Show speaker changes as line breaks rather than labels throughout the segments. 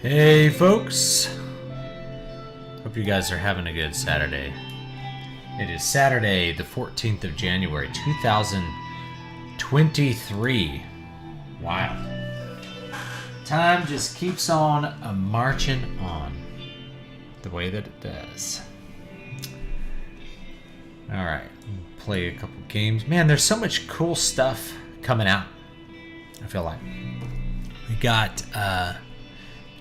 Hey folks, hope you guys are having a good Saturday. It is Saturday the 14th of January 2023. Wild. Time just keeps on marching on the way that it does. Alright, play a couple games. Man, there's so much cool stuff coming out, I feel like. We got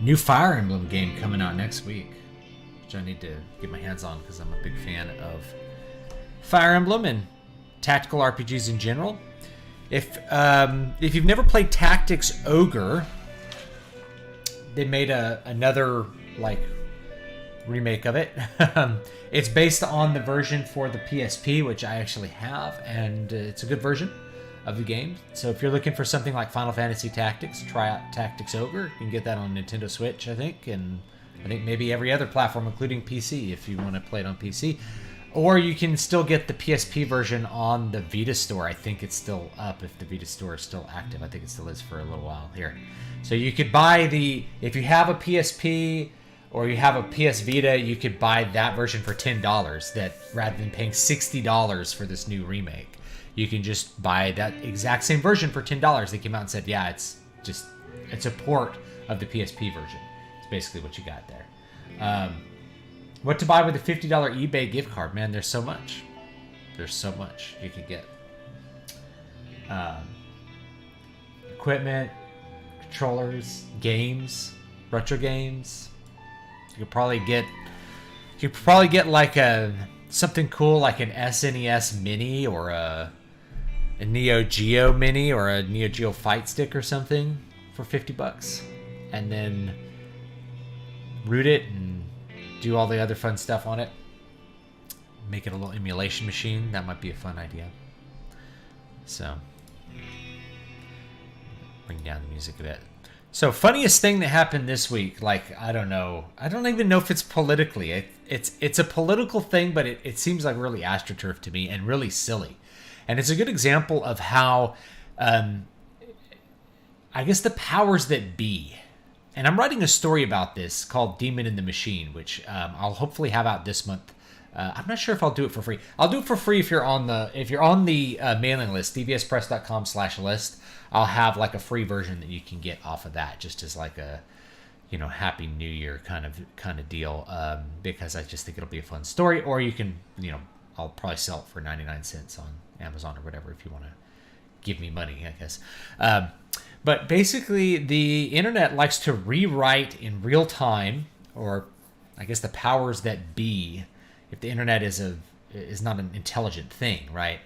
new Fire Emblem game coming out next week, which I need to get my hands on because I'm a big fan of Fire Emblem and tactical RPGs in general. If you've never played Tactics Ogre, they made another like remake of it. It's based on the version for the PSP, which I actually have, and it's a good version of the game. So if you're looking for something like Final Fantasy Tactics, try out Tactics Ogre. You can get that on Nintendo Switch, I think, and I think maybe every other platform, including PC, if you want to play it on PC. Or you can still get the PSP version on the Vita store. I think it's still up if the Vita store is still active. I think it still is for a little while here. So you could buy if you have a PSP or you have a PS Vita, you could buy that version for $10 that rather than paying $60 for this new remake. You can just buy that exact same version for $10. They came out and said, yeah, it's a port of the PSP version. It's basically what you got there. What to buy with a $50 eBay gift card? Man, there's so much. There's so much you can get. Equipment, controllers, games, retro games. You could probably get like something cool like an SNES Mini or a Neo Geo Mini or a Neo Geo Fight Stick or something for $50, and then root it and do all the other fun stuff on it. Make it a little emulation machine. That might be a fun idea. So, bring down the music a bit. So, funniest thing that happened this week, like, I don't know. I don't even know if it's politically. It's a political thing, but it seems like really astroturf to me and really silly. And it's a good example of how, I guess, the powers that be. And I'm writing a story about this called Demon in the Machine, which I'll hopefully have out this month. I'm not sure if I'll do it for free. I'll do it for free if you're on the mailing list, dvspress.com/list. I'll have like a free version that you can get off of that, just as like a, Happy New Year kind of deal, because I just think it'll be a fun story. Or you can, I'll probably sell it for 99 cents on Amazon or whatever if you want to give me money, I guess. But basically, the internet likes to rewrite in real time, or I guess the powers that be, if the internet is not an intelligent thing, right?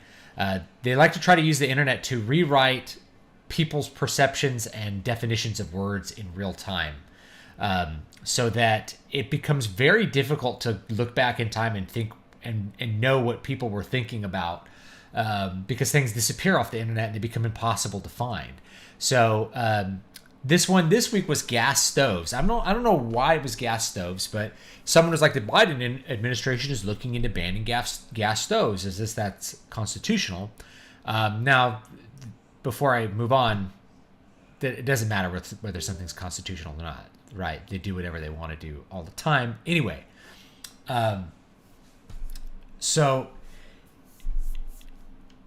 They like to try to use the internet to rewrite people's perceptions and definitions of words in real time, so that it becomes very difficult to look back in time and think and know what people were thinking about, because things disappear off the internet and they become impossible to find. So this week was gas stoves. I don't know why it was gas stoves, but someone was like, the Biden administration is looking into banning gas stoves. Is that's constitutional? Now, before I move on, it doesn't matter whether something's constitutional or not, right? They do whatever they want to do all the time. Anyway, so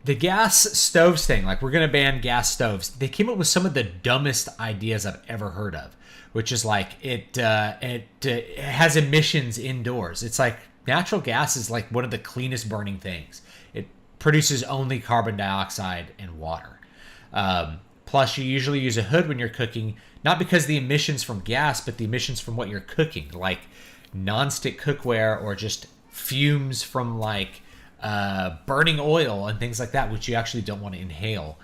the gas stoves thing, like we're going to ban gas stoves. They came up with some of the dumbest ideas I've ever heard of, which is like it has emissions indoors. It's like natural gas is like one of the cleanest burning things. It produces only carbon dioxide and water. Plus, you usually use a hood when you're cooking, not because the emissions from gas, but the emissions from what you're cooking, like nonstick cookware or just fumes from like burning oil and things like that, which you actually don't want to inhale.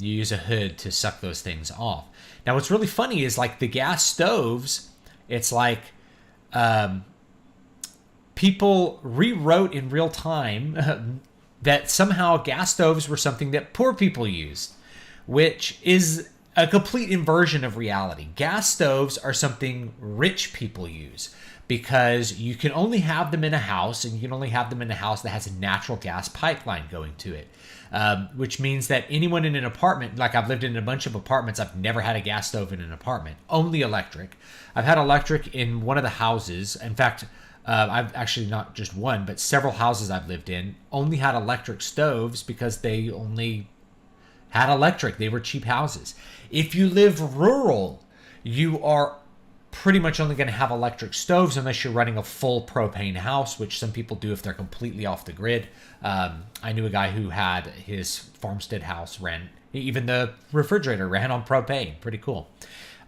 You use a hood to suck those things off. Now, what's really funny is like the gas stoves, it's like people rewrote in real time that somehow gas stoves were something that poor people used, which is a complete inversion of reality. Gas stoves are something rich people use because you can only have them in a house, and you can only have them in a house that has a natural gas pipeline going to it, which means that anyone in an apartment, like I've lived in a bunch of apartments, I've never had a gas stove in an apartment, only electric. I've had electric in one of the houses. In fact, I've actually not just one, but several houses I've lived in only had electric stoves because they only had electric. They were cheap houses. If you live rural, you are pretty much only going to have electric stoves unless you're running a full propane house, which some people do if they're completely off the grid. I knew a guy who had his farmstead house even the refrigerator ran on propane. Pretty cool.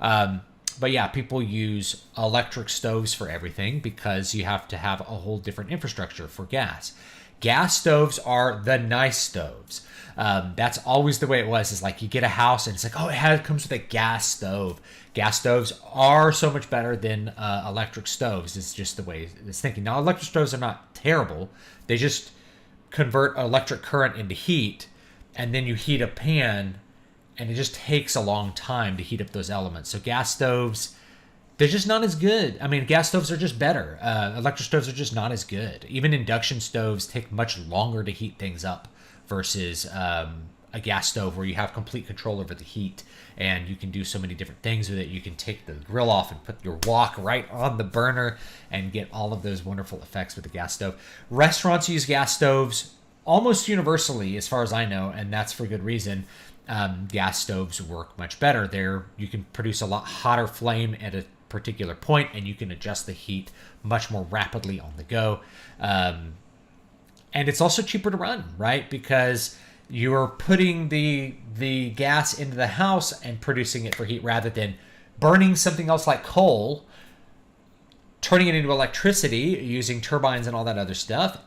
But yeah, people use electric stoves for everything because you have to have a whole different infrastructure for gas. Gas stoves are the nice stoves. That's always the way it was. Is like you get a house and it's like, oh, it comes with a gas stove. Gas stoves are so much better than electric stoves. It's just the way it's thinking. Now, electric stoves are not terrible. They just convert electric current into heat, and then you heat a pan, and it just takes a long time to heat up those elements. So gas stoves, they're just not as good. I mean, gas stoves are just better. Electric stoves are just not as good. Even induction stoves take much longer to heat things up versus a gas stove where you have complete control over the heat and you can do so many different things with it. You can take the grill off and put your wok right on the burner and get all of those wonderful effects with the gas stove. Restaurants use gas stoves almost universally, as far as I know, and that's for good reason. Gas stoves work much better. You can produce a lot hotter flame at a particular point, and you can adjust the heat much more rapidly on the go. And it's also cheaper to run, right? Because you're putting the gas into the house and producing it for heat rather than burning something else like coal, turning it into electricity using turbines and all that other stuff,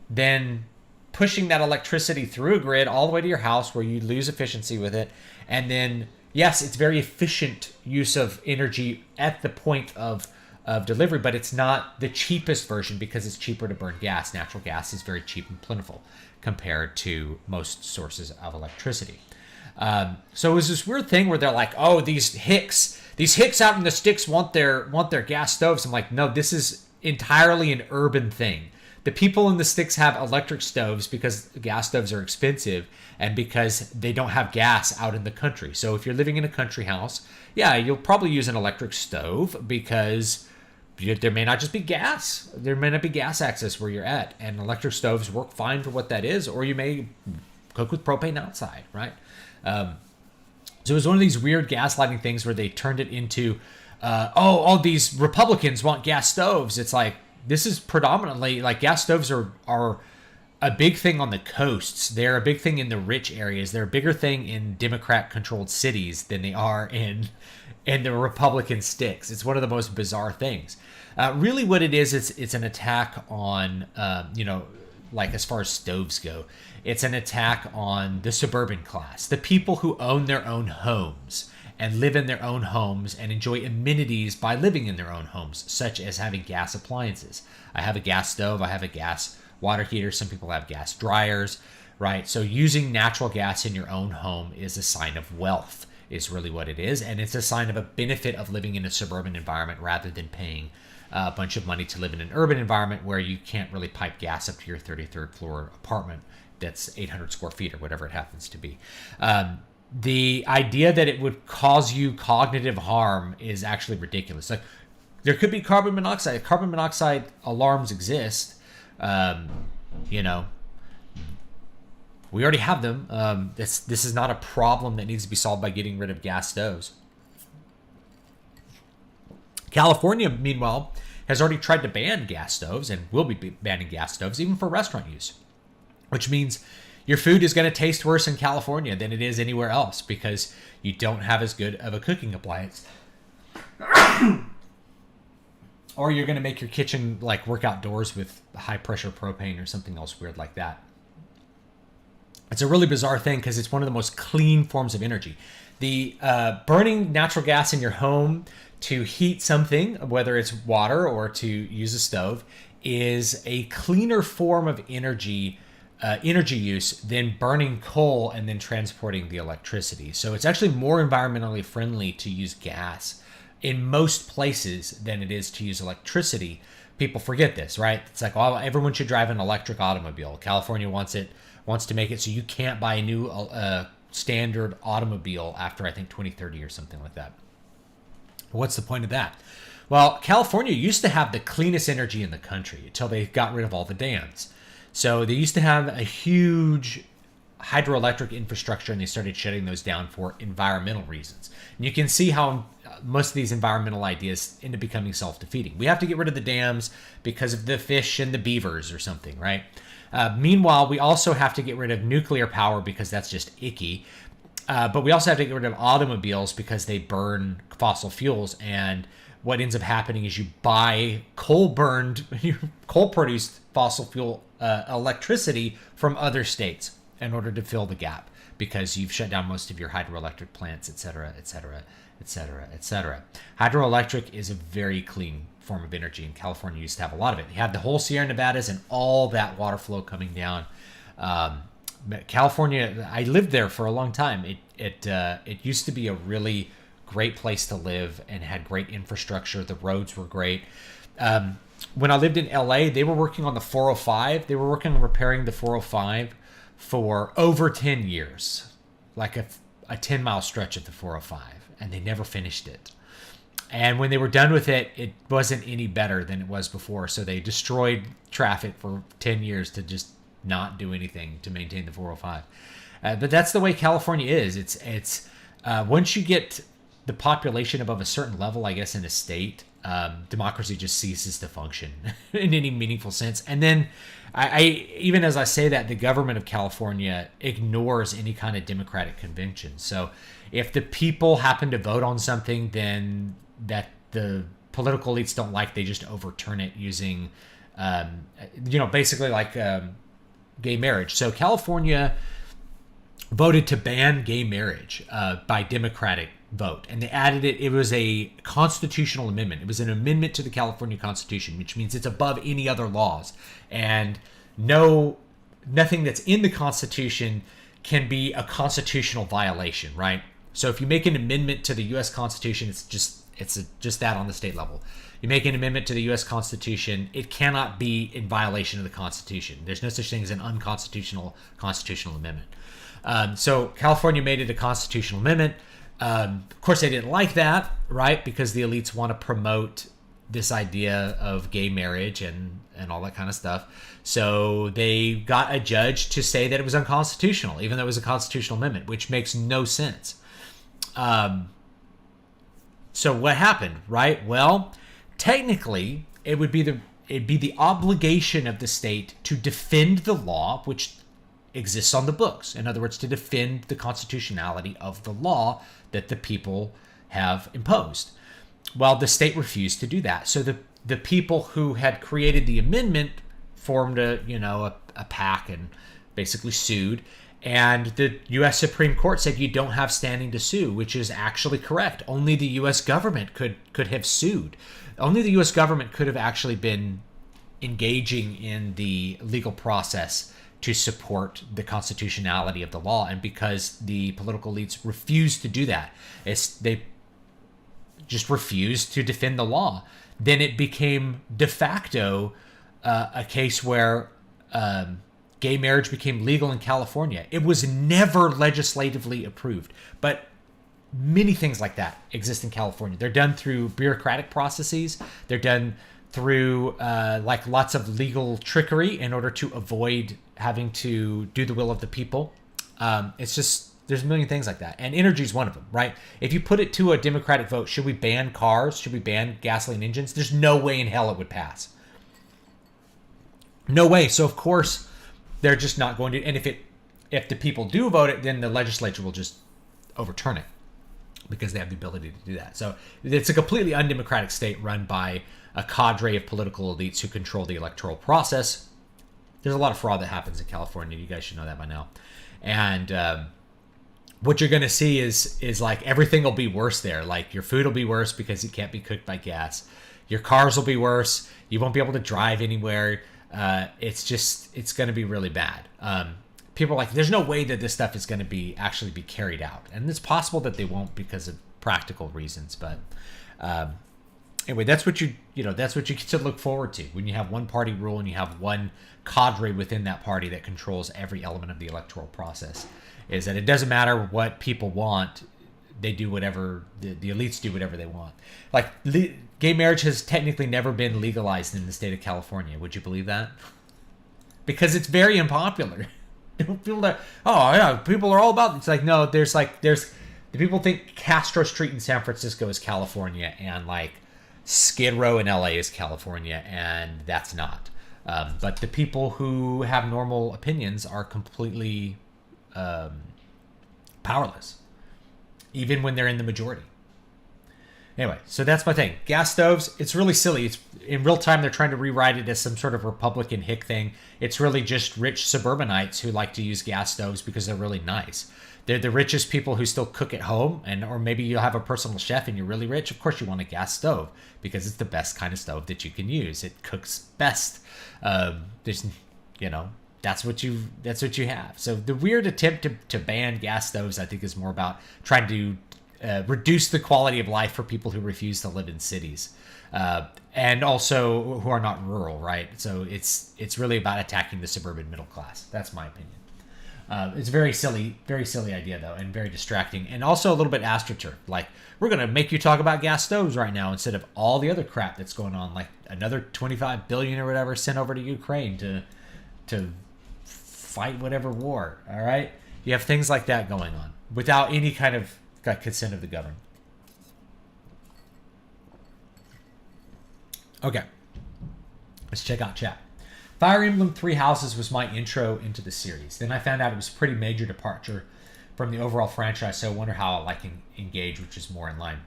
then pushing that electricity through a grid all the way to your house where you lose efficiency with it. And then, yes, it's very efficient use of energy at the point of delivery, but it's not the cheapest version because it's cheaper to burn gas. Natural gas is very cheap and plentiful compared to most sources of electricity. So it was this weird thing where they're like, oh, these hicks out in the sticks want their gas stoves. I'm like, no, this is entirely an urban thing. The people in the sticks have electric stoves because gas stoves are expensive and because they don't have gas out in the country. So if you're living in a country house, yeah, you'll probably use an electric stove because there may not just be gas. There may not be gas access where you're at. And electric stoves work fine for what that is. Or you may cook with propane outside, right? So it was one of these weird gaslighting things where they turned it into, all these Republicans want gas stoves. It's like, this is predominantly, like, gas stoves are a big thing on the coasts. They're a big thing in the rich areas. They're a bigger thing in Democrat-controlled cities than they are in the Republican sticks. It's one of the most bizarre things. Really what it is, it's an attack on, like as far as stoves go, it's an attack on the suburban class, the people who own their own homes and live in their own homes and enjoy amenities by living in their own homes, such as having gas appliances. I have a gas stove. I have a gas water heater. Some people have gas dryers, right? So using natural gas in your own home is a sign of wealth, is really what it is. And it's a sign of a benefit of living in a suburban environment rather than paying a bunch of money to live in an urban environment where you can't really pipe gas up to your 33rd floor apartment that's 800 square feet or whatever it happens to be. The idea that it would cause you cognitive harm is actually ridiculous. Like, there could be carbon monoxide. Carbon monoxide alarms exist. We already have them. This is not a problem that needs to be solved by getting rid of gas stoves. California, meanwhile, has already tried to ban gas stoves and will be banning gas stoves even for restaurant use, which means your food is going to taste worse in California than it is anywhere else because you don't have as good of a cooking appliance. or you're going to make your kitchen like work outdoors with high pressure propane or something else weird like that. It's a really bizarre thing because it's one of the most clean forms of energy. The burning natural gas in your home to heat something, whether it's water or to use a stove, is a cleaner form of energy use than burning coal and then transporting the electricity. So it's actually more environmentally friendly to use gas in most places than it is to use electricity. People forget this, right? It's like, oh, everyone should drive an electric automobile. California wants to make it so you can't buy a new standard automobile after I think 2030 or something like that. What's the point of that? Well, California used to have the cleanest energy in the country until they got rid of all the dams. So they used to have a huge hydroelectric infrastructure, and they started shutting those down for environmental reasons. And you can see how most of these environmental ideas end up becoming self-defeating. We have to get rid of the dams because of the fish and the beavers or something, right? Meanwhile, we also have to get rid of nuclear power because that's just icky. But we also have to get rid of automobiles because they burn fossil fuels. And what ends up happening is you buy coal-produced fossil fuel electricity from other states in order to fill the gap because you've shut down most of your hydroelectric plants, et cetera, et cetera, et cetera, et cetera. Hydroelectric is a very clean form of energy, and California used to have a lot of it. You have the whole Sierra Nevadas and all that water flow coming down. California, I lived there for a long time. It used to be a really great place to live and had great infrastructure. The roads were great. When I lived in LA, they were working on the 405. They were working on repairing the 405 for over 10 years, like a 10-mile stretch of the 405, and they never finished it. And when they were done with it, it wasn't any better than it was before. So they destroyed traffic for 10 years to just not do anything to maintain the 405. But that's the way California is. It's once you get the population above a certain level, I guess, in a state, democracy just ceases to function in any meaningful sense. And then I even as I say that, the government of California ignores any kind of democratic convention. So if the people happen to vote on something, then that the political elites don't like, they just overturn it using, basically like gay marriage. So California voted to ban gay marriage by Democratic vote, and they added it. It was a constitutional amendment. It was an amendment to the California Constitution, which means it's above any other laws, and nothing that's in the Constitution can be a constitutional violation, right? So if you make an amendment to the U.S. Constitution, it's just that on the state level. You make an amendment to the U.S. Constitution, it cannot be in violation of the Constitution. There's no such thing as an unconstitutional constitutional amendment. So California made it a constitutional amendment. Of course, they didn't like that, right? Because the elites want to promote this idea of gay marriage and all that kind of stuff. So they got a judge to say that it was unconstitutional, even though it was a constitutional amendment, which makes no sense. So what happened, right? Well, technically, it'd be the obligation of the state to defend the law, which exists on the books. In other words, to defend the constitutionality of the law that the people have imposed. Well, the state refused to do that. So the people who had created the amendment formed a pack and basically sued. And the U.S. Supreme Court said you don't have standing to sue, which is actually correct. Only the U.S. government could have sued. Only the U.S. government could have actually been engaging in the legal process to support the constitutionality of the law. And because the political elites refused to do that, they just refused to defend the law, then it became de facto a case where gay marriage became legal in California. It was never legislatively approved, but many things like that exist in California. They're done through bureaucratic processes. They're done through like lots of legal trickery in order to avoid having to do the will of the people. It's just, there's a million things like that. And energy is one of them, right? If you put it to a Democratic vote, should we ban cars? Should we ban gasoline engines? There's no way in hell it would pass. No way. So of course they're just not going to. And if the people do vote it, then the legislature will just overturn it. because they have the ability to do that. So it's a completely undemocratic state run by a cadre of political elites who control the electoral process. There's a lot of fraud that happens in California. You guys should know that by now. And what you're going to see is like everything will be worse there. Like your food will be worse because it can't be cooked by gas. Your cars will be worse. You won't be able to drive anywhere. It's going to be really bad. People are like, there's no way that this stuff is going to actually be carried out. And it's possible that they won't because of practical reasons. But anyway, that's what you get to look forward to when you have one party rule and you have one cadre within that party that controls every element of the electoral process. Is that it doesn't matter what people want, they do whatever, the elites do whatever they want. Like gay marriage has technically never been legalized in the state of California. Would you believe that? Because it's very unpopular. People are, oh yeah, people are all about it. It's like, no, there's the people think Castro Street in San Francisco is California and like Skid Row in LA is California, and that's not. But the people who have normal opinions are completely powerless, even when they're in the majority. Anyway, so that's my thing. Gas stoves, it's really silly. It's in real time, they're trying to rewrite it as some sort of Republican hick thing. It's really just rich suburbanites who like to use gas stoves because they're really nice. They're the richest people who still cook at home, or maybe you'll have a personal chef and you're really rich. Of course you want a gas stove because it's the best kind of stove that you can use. It cooks best. That's what you have. So the weird attempt to ban gas stoves, I think, is more about trying to reduce the quality of life for people who refuse to live in cities, and also who are not rural, right? So it's really about attacking the suburban middle class. That's my opinion. It's a very silly idea though, and very distracting, and also a little bit astroturf. Like, we're gonna make you talk about gas stoves right now instead of all the other crap that's going on, like another 25 billion or whatever sent over to Ukraine to fight whatever war. All right, you have things like that going on without any kind of consent of the government. Okay, let's check out chat. Fire Emblem Three Houses was my intro into the series. Then I found out it was a pretty major departure from the overall franchise, so I wonder how I like Engage, which is more in line.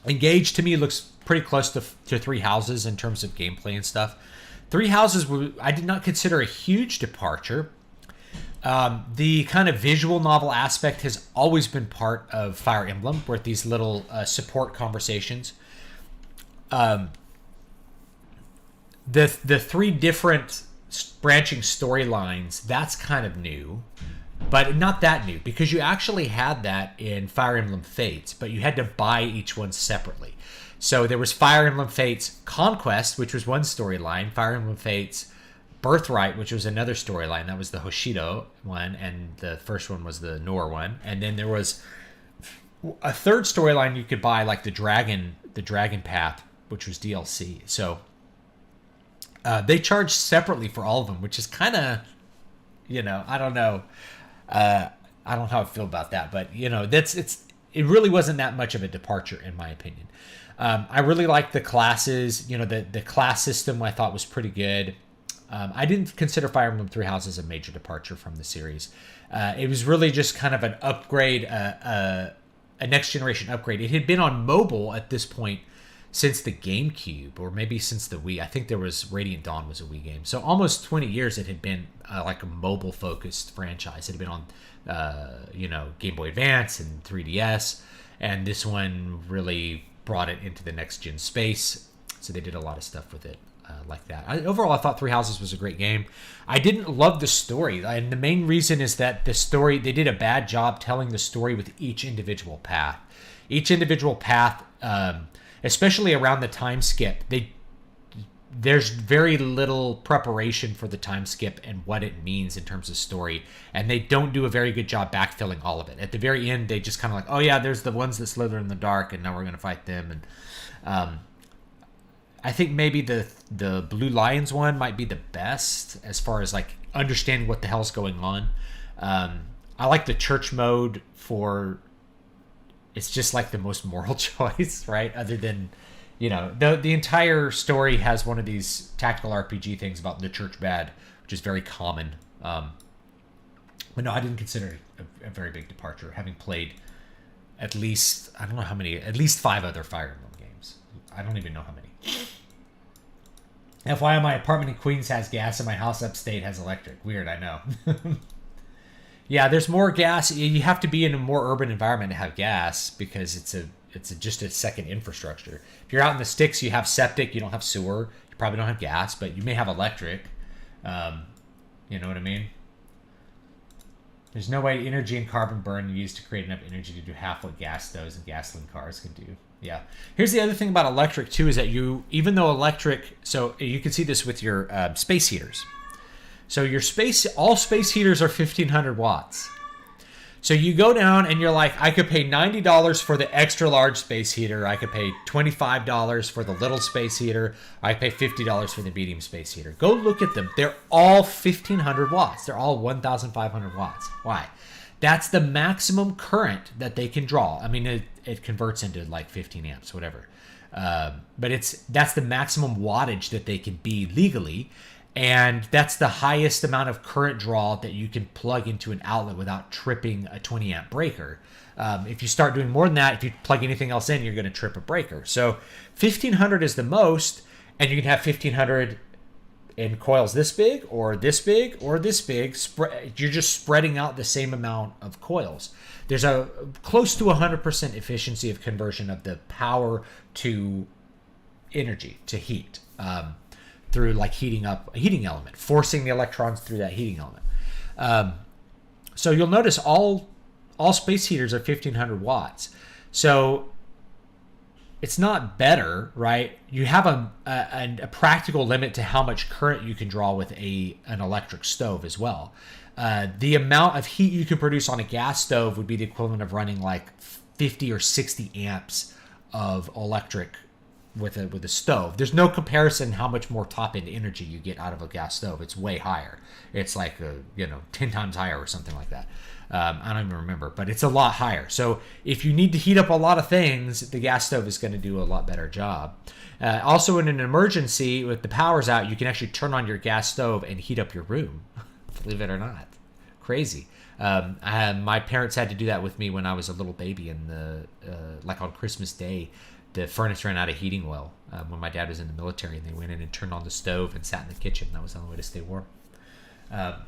Engage to me looks pretty close to Three Houses in terms of gameplay and stuff. Three Houses I did not consider a huge departure. The kind of visual novel aspect has always been part of Fire Emblem, where these little support conversations. The three different branching storylines, that's kind of new, but not that new, because you actually had that in Fire Emblem Fates, but you had to buy each one separately. So there was Fire Emblem Fates Conquest, which was one storyline, Fire Emblem Fates Birthright, which was another storyline. That was the Hoshido one, and the first one was the Nor one. And then there was a third storyline you could buy, like the Dragon Path, which was DLC. So they charged separately for all of them, which is kind of, I don't know. I don't know how I feel about that, but it really wasn't that much of a departure in my opinion. I really liked the classes. The class system I thought was pretty good. I didn't consider Fire Emblem Three Houses a major departure from the series. It was really just kind of an upgrade, a next generation upgrade. It had been on mobile at this point since the GameCube, or maybe since the Wii. I think there was Radiant Dawn was a Wii game. So almost 20 years it had been like a mobile focused franchise. It had been on Game Boy Advance and 3DS, and this one really brought it into the next gen space. So they did a lot of stuff with it like that. Overall, I thought Three Houses was a great game. I didn't love the story, and the main reason is that they did a bad job telling the story with each individual path. Each individual path, especially around the time skip, there's very little preparation for the time skip and what it means in terms of story, and they don't do a very good job backfilling all of it. At the very end, they just kind of like, oh yeah, there's the ones that slither in the dark, and now we're going to fight them. And I think maybe the Blue Lions one might be the best as far as like understanding what the hell's going on. I like the church mode it's just like the most moral choice, right? Other than, the entire story has one of these tactical RPG things about the church bad, which is very common. But no, I didn't consider it a very big departure, having played at least, I don't know how many, at least 5 other Fire Emblem games. I don't even know how many. FYI, my apartment in Queens has gas and my house upstate has electric. Weird, I know. Yeah, there's more gas. You have to be in a more urban environment to have gas because it's just a second infrastructure. If you're out in the sticks, you have septic, you don't have sewer, you probably don't have gas, but you may have electric. You know what I mean? There's no way energy and carbon burn used to create enough energy to do half what gas stoves and gasoline cars can do. Yeah. Here's the other thing about electric too, is that even though electric, so you can see this with your space heaters. So all space heaters are 1500 watts. So you go down and you're like, I could pay $90 for the extra large space heater. I could pay $25 for the little space heater. I pay $50 for the medium space heater. Go look at them. They're all 1500 watts. They're all 1500 watts. Why? That's the maximum current that they can draw. I mean, it converts into like 15 amps, whatever. But that's the maximum wattage that they can be legally. And that's the highest amount of current draw that you can plug into an outlet without tripping a 20 amp breaker. If you start doing more than that, if you plug anything else in, you're going to trip a breaker. So 1500 is the most, and you can have 1500 in coils this big or this big or this big. You're just spreading out the same amount of coils. There's a close to 100% efficiency of conversion of the power to energy, to heat. Through like heating up a heating element, forcing the electrons through that heating element. So you'll notice all space heaters are 1500 watts. So it's not better, right? You have a practical limit to how much current you can draw with an electric stove as well. The amount of heat you can produce on a gas stove would be the equivalent of running like 50 or 60 amps of electric with a stove. There's no comparison how much more top end energy you get out of a gas stove. It's way higher. It's like 10 times higher or something like that. I don't even remember, but it's a lot higher. So if you need to heat up a lot of things, the gas stove is going to do a lot better job. Also, in an emergency, with the power's out, you can actually turn on your gas stove and heat up your room. Believe it or not, crazy. My parents had to do that with me when I was a little baby, and like on Christmas Day. The furnace ran out of heating oil when my dad was in the military, and they went in and turned on the stove and sat in the kitchen. That was the only way to stay warm. But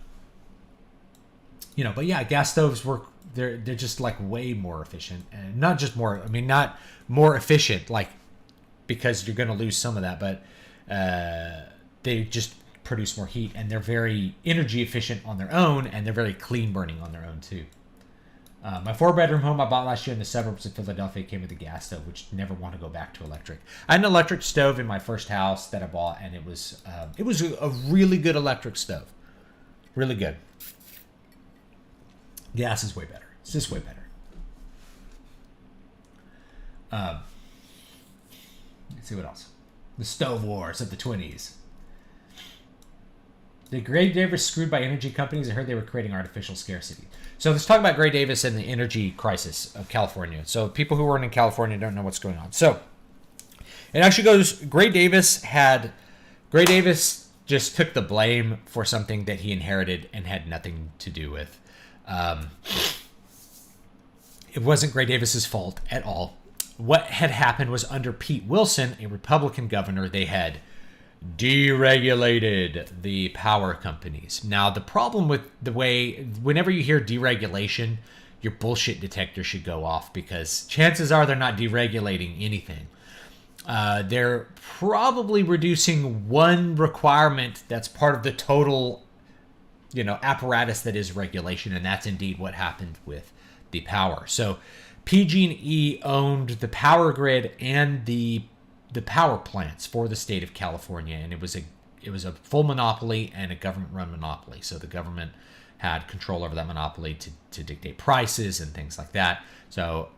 yeah, gas stoves work. They're just like way more efficient, and not just more. I mean, not more efficient, like because you're going to lose some of that, but they just produce more heat, and they're very energy efficient on their own, and they're very clean burning on their own too. My 4-bedroom home I bought last year in the suburbs of Philadelphia came with a gas stove, which never want to go back to electric. I had an electric stove in my first house that I bought, and it was a really good electric stove. Really good. Gas is way better. It's just way better. Let's see what else. The stove wars of the 20s. Did Gray Davis screwed by energy companies? I heard they were creating artificial scarcity. So let's talk about Gray Davis and the energy crisis of California. So people who weren't in California don't know what's going on. So it actually goes, Gray Davis just took the blame for something that he inherited and had nothing to do with. It wasn't Gray Davis's fault at all. What had happened was under Pete Wilson, a Republican governor, they had deregulated the power companies. Now, the problem with the way, whenever you hear deregulation, your bullshit detector should go off, because chances are they're not deregulating anything. They're probably reducing one requirement that's part of the total, apparatus that is regulation, and that's indeed what happened with the power. So PG&E owned the power grid and the power plants for the state of California, and it was a full monopoly and a government-run monopoly. So the government had control over that monopoly to dictate prices and things like that. So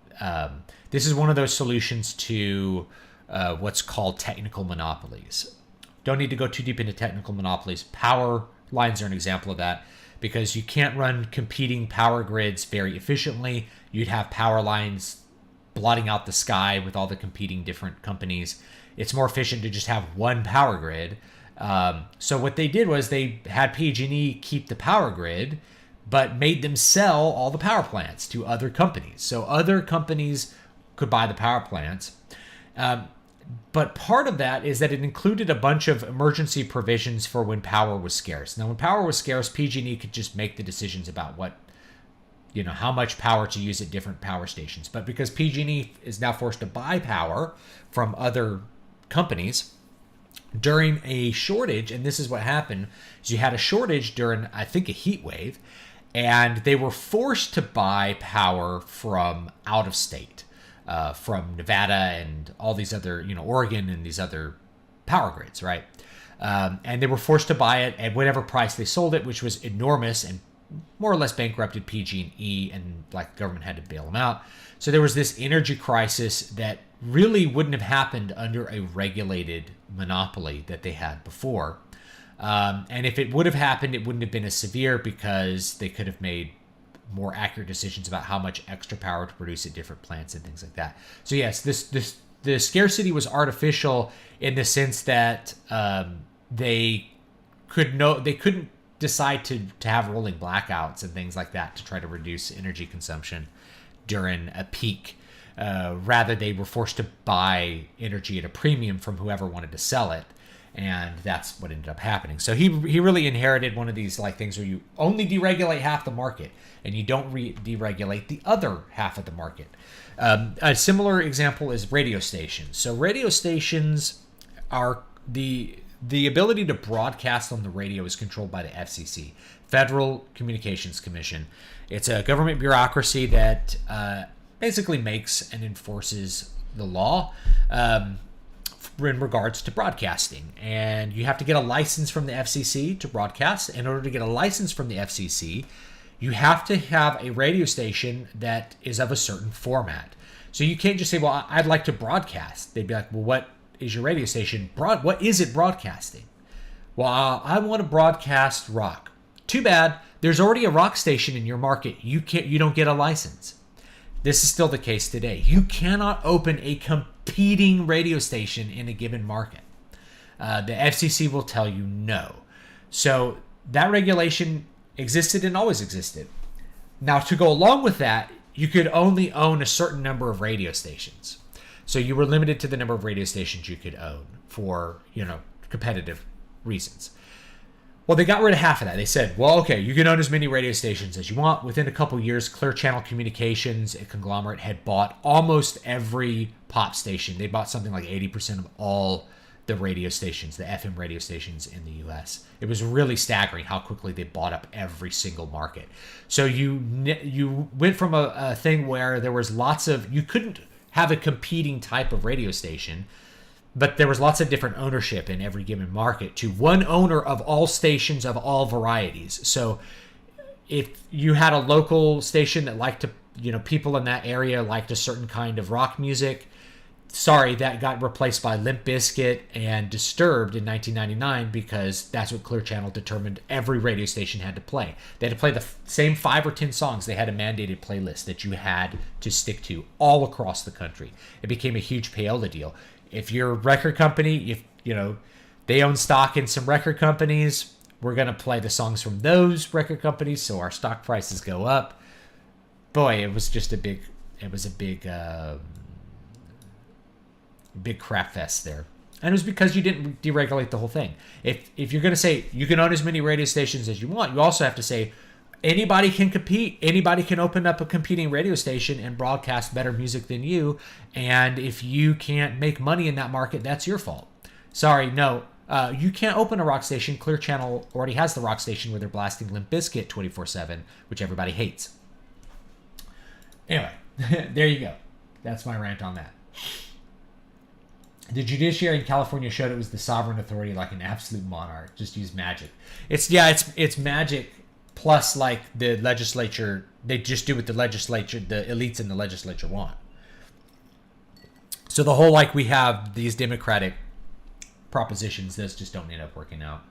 this is one of those solutions to what's called technical monopolies. Don't need to go too deep into technical monopolies. Power lines are an example of that, because you can't run competing power grids very efficiently. You'd have power lines blotting out the sky with all the competing different companies. It's more efficient to just have one power grid. So what they did was they had PG&E keep the power grid, but made them sell all the power plants to other companies. So other companies could buy the power plants. But part of that is that it included a bunch of emergency provisions for when power was scarce. Now, when power was scarce, PG&E could just make the decisions about how much power to use at different power stations. But because PG&E is now forced to buy power from other companies during a shortage, and this is what happened, is you had a shortage during, I think, a heat wave, and they were forced to buy power from out of state, from Nevada and all these other, Oregon and these other power grids, right? And they were forced to buy it at whatever price they sold it, which was enormous and more or less bankrupted PG&E, and the government had to bail them out. So there was this energy crisis that really wouldn't have happened under a regulated monopoly that they had before. And if it would have happened, it wouldn't have been as severe because they could have made more accurate decisions about how much extra power to produce at different plants and things like that. So yes, the scarcity was artificial in the sense that they couldn't decide to have rolling blackouts and things like that to try to reduce energy consumption during a peak. Rather, they were forced to buy energy at a premium from whoever wanted to sell it. And that's what ended up happening. So he really inherited one of these things where you only deregulate half the market and you don't deregulate the other half of the market. A similar example is radio stations. So radio stations are the ability to broadcast on the radio is controlled by the FCC, Federal Communications Commission. It's a government bureaucracy that basically makes and enforces the law in regards to broadcasting. And you have to get a license from the FCC to broadcast. In order to get a license from the FCC, you have to have a radio station that is of a certain format. So you can't just say, well, I'd like to broadcast. They'd be like, well, what is your radio station? What is it broadcasting? Well, I want to broadcast rock. Too bad. There's already a rock station in your market. You don't get a license. This is still the case today. You cannot open a competing radio station in a given market. The FCC will tell you no. So that regulation existed and always existed. Now, to go along with that, you could only own a certain number of radio stations. So you were limited to the number of radio stations you could own for, competitive reasons. Well, they got rid of half of that. They said, well, okay, you can own as many radio stations as you want. Within a couple years, Clear Channel Communications, a conglomerate, had bought almost every pop station. They bought something like 80% of all the radio stations, the FM radio stations in the U.S. It was really staggering how quickly they bought up every single market. So you went from a thing where there was you couldn't have a competing type of radio station, but there was lots of different ownership in every given market, to one owner of all stations of all varieties. So if you had a local station that liked to, people in that area liked a certain kind of rock music, that got replaced by Limp Bizkit and Disturbed in 1999 because that's what Clear Channel determined every radio station had to play. They had to play the same 5 or 10 songs. They had a mandated playlist that you had to stick to all across the country. It became a huge payola deal. If you're a record company, they own stock in some record companies, we're going to play the songs from those record companies so our stock prices go up. Boy, it was a big crap fest there. And it was because you didn't deregulate the whole thing. If you're going to say you can own as many radio stations as you want, you also have to say anybody can compete. Anybody can open up a competing radio station and broadcast better music than you. And if you can't make money in that market, that's your fault. Sorry, no. You can't open a rock station. Clear Channel already has the rock station where they're blasting Limp Bizkit 24/7, which everybody hates. Anyway, there you go. That's my rant on that. The judiciary in California showed it was the sovereign authority like an absolute monarch. Just use magic. It's magic plus the legislature. They just do what the elites in the legislature want. So the whole we have these democratic propositions, those just don't end up working out.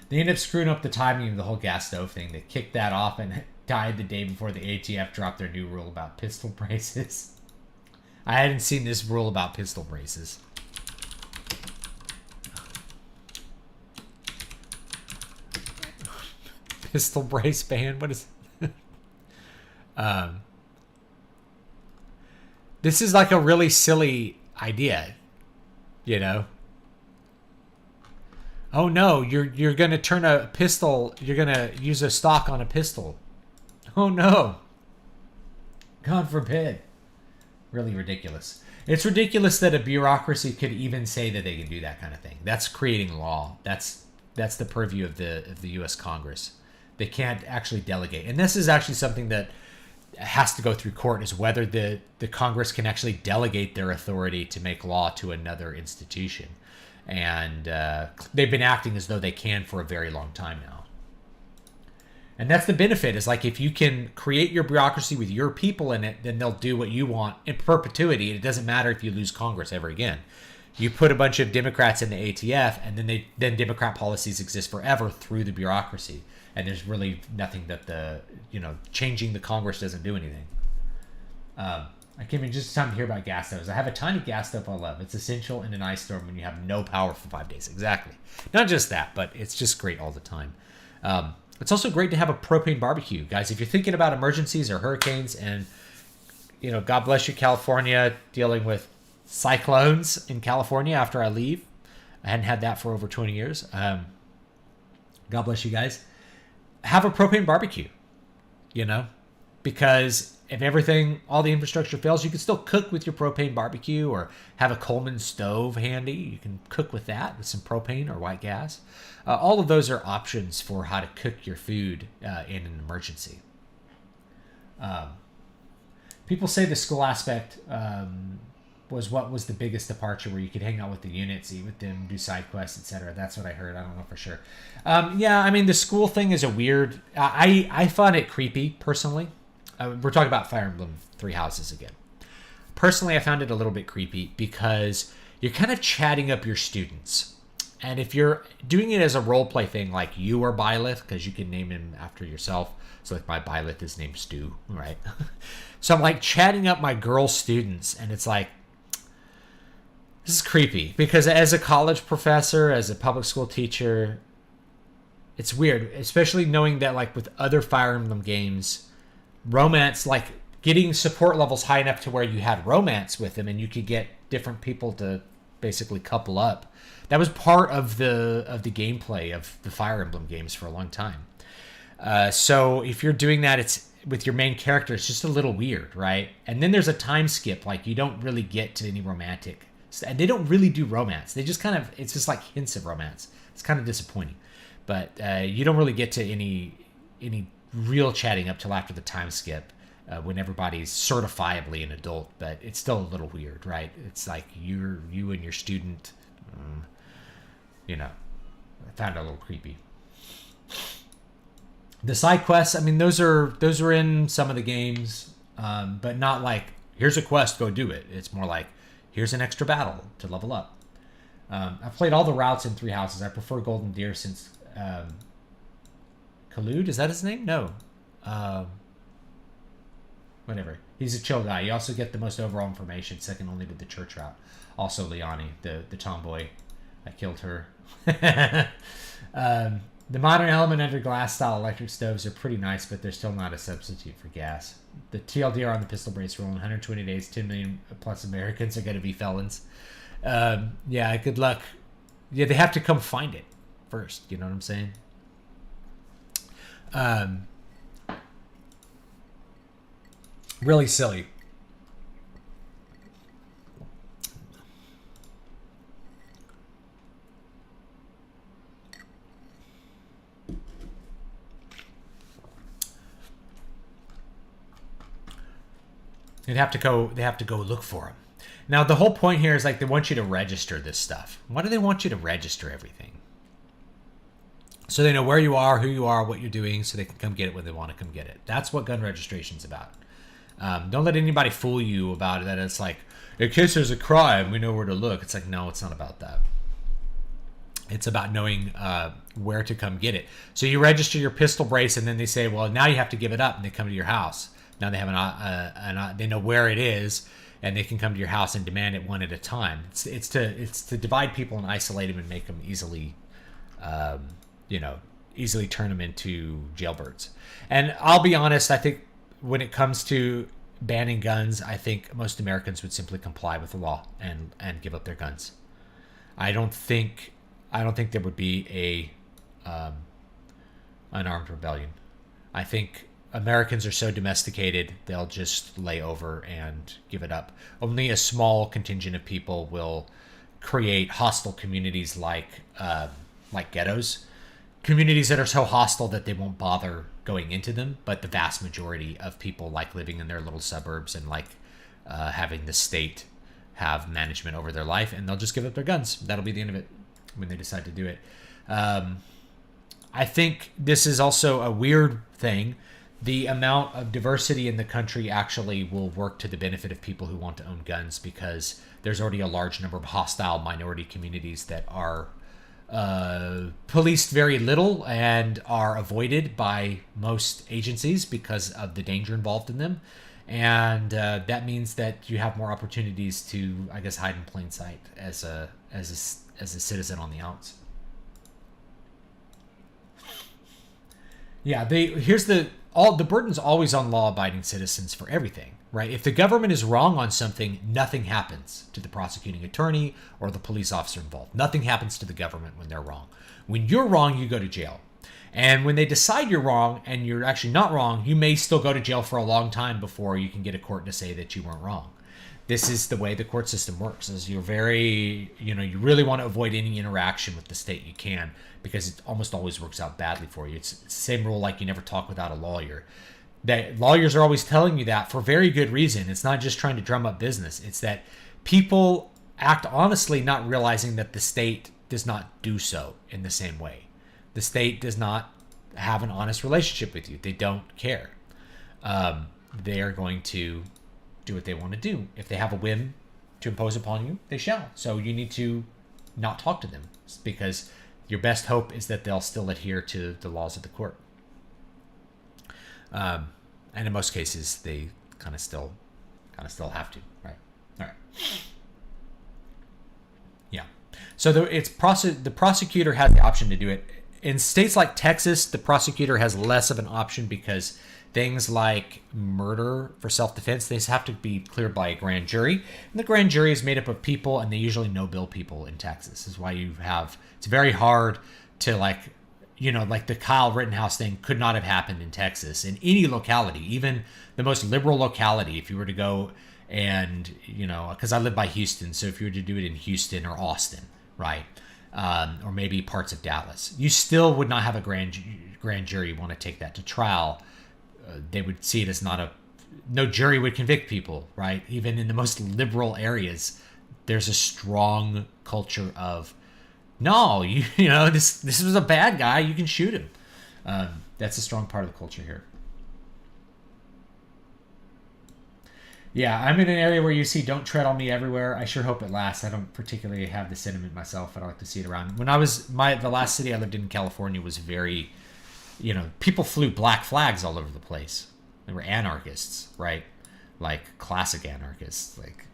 They end up screwing up the timing of the whole gas stove thing. They kicked that off and died the day before the ATF dropped their new rule about pistol braces. I hadn't seen this rule about pistol braces. Pistol brace ban. What is? um, this is like a really silly idea, you know. Oh no, you're gonna turn a pistol. You're gonna use a stock on a pistol. Oh no. God forbid. Really ridiculous. It's ridiculous that a bureaucracy could even say that they can do that kind of thing. That's creating law. That's the purview of the U.S. Congress. They can't actually delegate, and this is actually something that has to go through court, is whether the Congress can actually delegate their authority to make law to another institution. And they've been acting as though they can for a very long time now. And that's the benefit, is like if you can create your bureaucracy with your people in it, then they'll do what you want in perpetuity. And it doesn't matter if you lose Congress ever again. You put a bunch of Democrats in the ATF, and then Democrat policies exist forever through the bureaucracy. And there's really nothing that changing the Congress doesn't do anything. I came in just in time to hear about gas stoves. I have a tiny gas stove I love. It's essential in an ice storm when you have no power for 5 days. Exactly. Not just that, but it's just great all the time. It's also great to have a propane barbecue. Guys, if you're thinking about emergencies or hurricanes, and, God bless you, California, dealing with cyclones in California after I leave. I hadn't had that for over 20 years. God bless you guys. Have a propane barbecue, because if all the infrastructure fails, you can still cook with your propane barbecue, or have a Coleman stove handy. You can cook with that, with some propane or white gas. All of those are options for how to cook your food in an emergency. People say the school aspect was what was the biggest departure, where you could hang out with the units, eat with them, do side quests, etc. That's what I heard. I don't know for sure. The school thing is a weird... I find it creepy, personally. We're talking about Fire Emblem Three Houses again. Personally, I found it a little bit creepy because you're kind of chatting up your students. And if you're doing it as a role play thing, like you are Byleth, because you can name him after yourself. So like my Byleth is named Stu, right? So I'm like chatting up my girl students, and it's like, this is creepy, because as a college professor, as a public school teacher, it's weird, especially knowing that like with other Fire Emblem games, romance, like getting support levels high enough to where you had romance with them and you could get different people to basically couple up. That was part of the gameplay of the Fire Emblem games for a long time. So if you're doing that, it's with your main character, it's just a little weird, right? And then there's a time skip, like you don't really get to any romantic, and they don't really do romance. They just kind of, it's just like hints of romance. It's kind of disappointing, but you don't really get to any real chatting up till after the time skip, when everybody's certifiably an adult. But it's still a little weird, right? It's like you and your student, I found it a little creepy. The side quests, those are in some of the games, but not like, here's a quest, go do it. It's more like, here's an extra battle to level up. I've played all the routes in Three Houses. I prefer Golden Deer since Khalud, is that his name? No. Whatever. He's a chill guy. You also get the most overall information, second only to the church route. Also Liani, the tomboy. I killed her. The modern element under glass style electric stoves are pretty nice, but they're still not a substitute for gas. The TLDR on the pistol brace rule in 120 days, 10 million plus Americans are going to be felons. Good luck. Yeah, they have to come find it first. You know what I'm saying? Really silly. They have to go look for them. Now, the whole point here is like they want you to register this stuff. Why do they want you to register everything? So they know where you are, who you are, what you're doing, so they can come get it when they want to come get it. That's what gun registration's about. Don't let anybody fool you about it, that it's like, in case there's a crime, we know where to look. It's like, no, it's not about that. It's about knowing where to come get it. So you register your pistol brace, and then they say, well, now you have to give it up, and they come to your house. Now they have they know where it is, and they can come to your house and demand it one at a time. It's to divide people and isolate them and make them easily, easily turn them into jailbirds. And I'll be honest, I think when it comes to banning guns, I think most Americans would simply comply with the law and give up their guns. I don't think there would be an armed rebellion. I think Americans are so domesticated, they'll just lay over and give it up. Only a small contingent of people will create hostile communities like ghettos, communities that are so hostile that they won't bother going into them. But the vast majority of people like living in their little suburbs and like having the state have management over their life, and they'll just give up their guns. That'll be the end of it when they decide to do it. I think this is also a weird thing. The amount of diversity in the country actually will work to the benefit of people who want to own guns, because there's already a large number of hostile minority communities that are policed very little and are avoided by most agencies because of the danger involved in them. And that means that you have more opportunities to, I guess, hide in plain sight as a citizen on the outs. Yeah, the burden's always on law-abiding citizens for everything, right? If the government is wrong on something, nothing happens to the prosecuting attorney or the police officer involved. Nothing happens to the government when they're wrong. When you're wrong, you go to jail. And when they decide you're wrong and you're actually not wrong, you may still go to jail for a long time before you can get a court to say that you weren't wrong. This is the way the court system works. Is you're very, you really want to avoid any interaction with the state you can, because it almost always works out badly for you. It's the same rule like you never talk without a lawyer. That lawyers are always telling you that for very good reason. It's not just trying to drum up business. It's that people act honestly, not realizing that the state does not do so in the same way. The state does not have an honest relationship with you. They don't care. They are going to do what they want to do. If they have a whim to impose upon you, they shall. So you need to not talk to them, because your best hope is that they'll still adhere to the laws of the court. And in most cases, they kind of still have to, right? All right. Yeah. So the prosecutor has the option to do it. In states like Texas, the prosecutor has less of an option, because things like murder for self-defense, they have to be cleared by a grand jury. And the grand jury is made up of people, and they usually no-bill people in Texas. This is why it's very hard to like the Kyle Rittenhouse thing could not have happened in Texas, in any locality, even the most liberal locality. If you were to go and, because I live by Houston, so if you were to do it in Houston or Austin, right? Or maybe parts of Dallas, you still would not have a grand jury want to take that to trial. They would see it as no jury would convict people, right? Even in the most liberal areas, there's a strong culture of, no, this was a bad guy, you can shoot him. That's a strong part of the culture here. Yeah, I'm in an area where you see "Don't tread on me" everywhere. I sure hope it lasts. I don't particularly have the sentiment myself. I don't like to see it around. When I was the last city I lived in California was very, people flew black flags all over the place. They were anarchists, right? Like classic anarchists, like,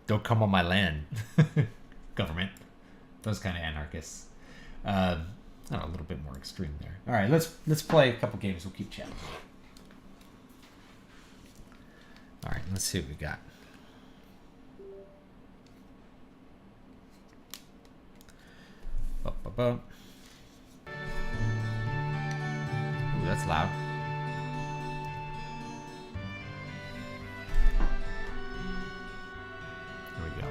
don't come on my land, government. Those kind of anarchists. A little bit more extreme there. All right, let's play a couple games. We'll keep chatting. All right, let's see what we got. Ooh, that's loud. Here we go.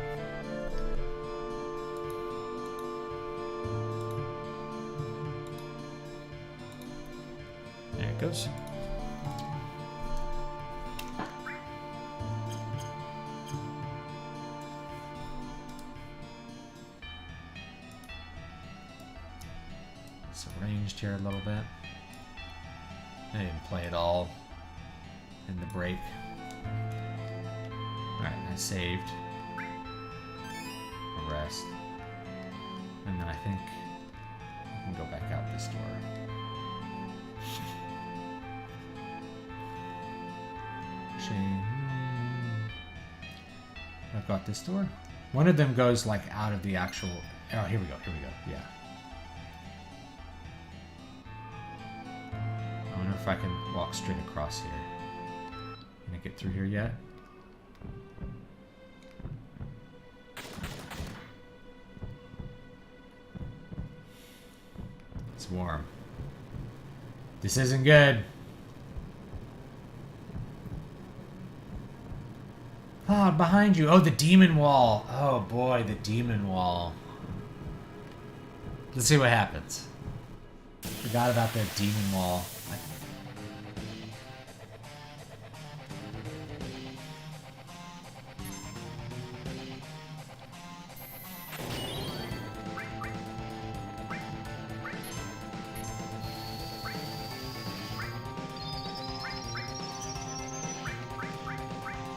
There it goes. Arranged here a little bit. I didn't play it all in the break. Alright, I saved. Rest. And then I think I can go back out this door. I've got this door. One of them goes like out of the actual... Oh, here we go. Yeah. if I can walk straight across here. Can I get through here yet? It's warm. This isn't good. Oh, behind you. Oh, the demon wall. Oh boy, the demon wall. Let's see what happens. Forgot about that demon wall.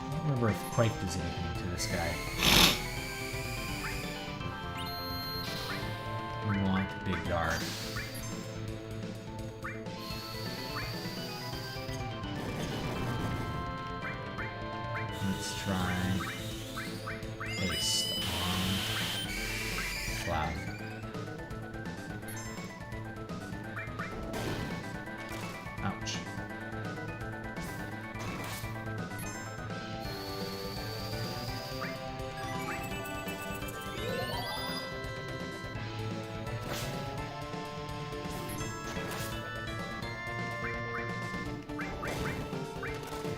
I don't remember if Quake does anything to this guy. We want Big Guard. Let's try paste on Cloud. Ouch.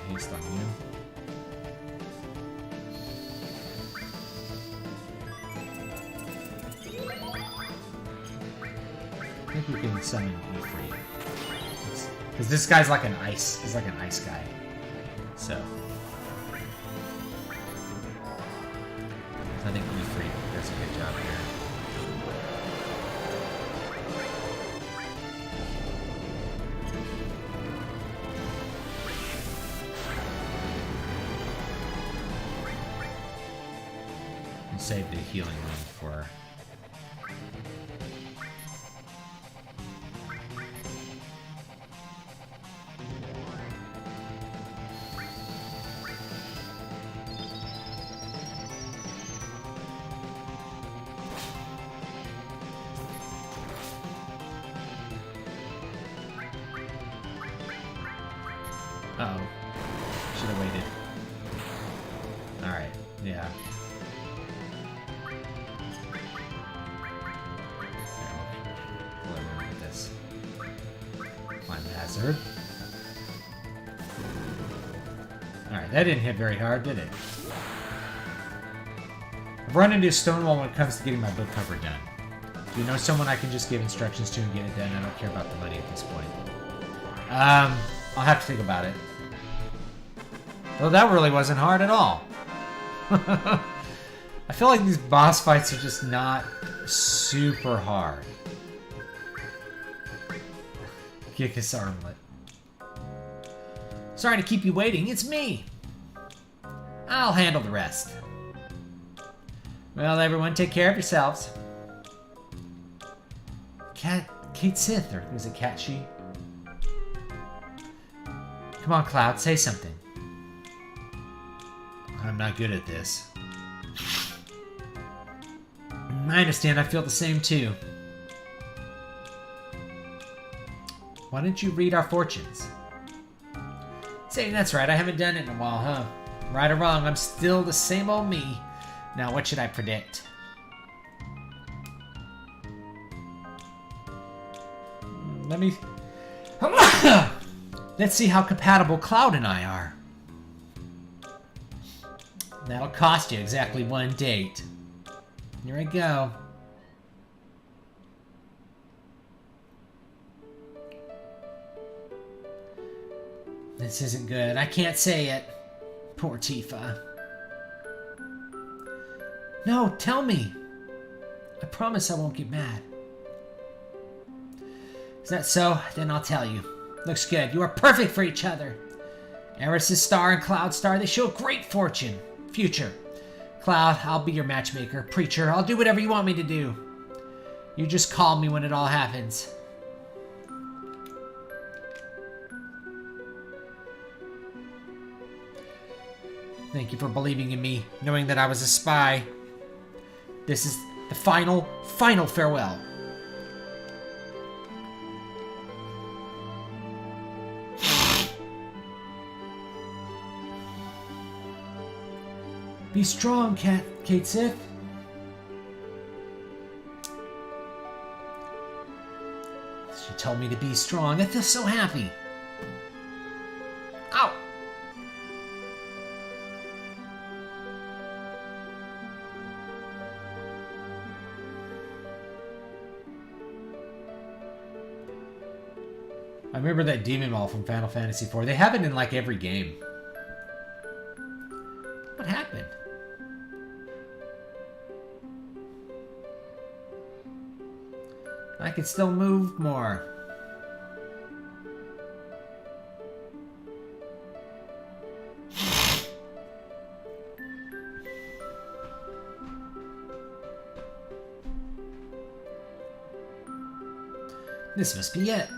Haste on you. I think we can summon E for you. Because this guy's like an ice. He's like an ice guy. So. I think E for you does a good job here. And save the healing one for. Uh-oh. Should have waited. Alright, yeah. Look at this. Climb hazard. Alright, that didn't hit very hard, did it? I've run into a stone wall when it comes to getting my book cover done. Do you know someone I can just give instructions to and get it done? I don't care about the money at this point. I'll have to think about it. Well, that really wasn't hard at all. I feel like these boss fights are just not super hard. Gekas armlet. Sorry to keep you waiting, it's me! I'll handle the rest. Well, everyone, take care of yourselves. Kate Sith, or was it Cat She? Come on, Cloud, say something. I'm not good at this. I understand, I feel the same too. Why don't you read our fortunes? Say, that's right, I haven't done it in a while, huh? Right or wrong, I'm still the same old me. Now, what should I predict? Let me... Let's see how compatible Cloud and I are. That'll cost you exactly one date. Here I go. This isn't good. I can't say it. Poor Tifa. No, tell me. I promise I won't get mad. Is that so? Then I'll tell you. Looks good. You are perfect for each other. Eris's star and Cloud star, they show great fortune. Future. Cloud, I'll be your matchmaker. Preacher, I'll do whatever you want me to do. You just call me when it all happens. Thank you for believing in me, knowing that I was a spy. This is the final farewell. Be strong, Kate Sith. She told me to be strong. I feel so happy. Ow! I remember that demon ball from Final Fantasy IV. They have it in like every game. What happened? I can still move more. This must be it.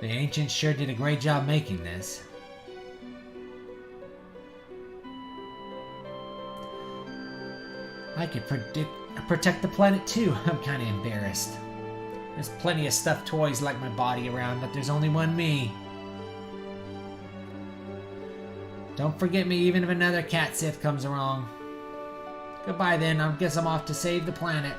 The ancients sure did a great job making this. I could protect the planet too. I'm kind of embarrassed. There's plenty of stuffed toys like my body around, but there's only one me. Don't forget me even if another cat Sith comes along. Goodbye then, I guess I'm off to save the planet.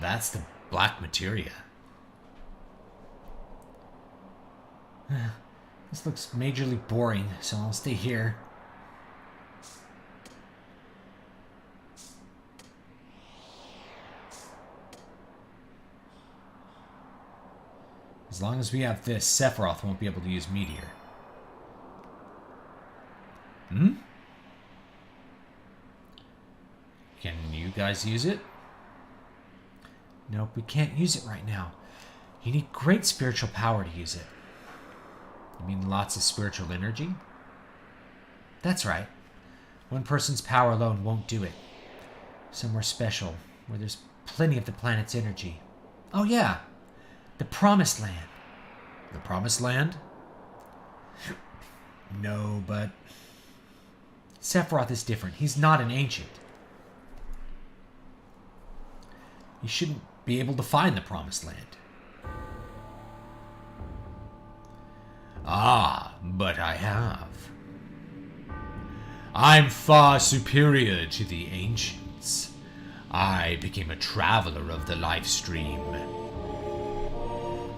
That's the black materia. This looks majorly boring, so I'll stay here. As long as we have this, Sephiroth won't be able to use Meteor. Hmm? Can you guys use it? Nope, we can't use it right now. You need great spiritual power to use it. You mean lots of spiritual energy? That's right. One person's power alone won't do it. Somewhere special, where there's plenty of the planet's energy. Oh yeah, the Promised Land. The Promised Land? No, but... Sephiroth is different. He's not an ancient. He shouldn't be able to find the Promised Land. Ah, but I have. I'm far superior to the ancients. I became a traveler of the life stream.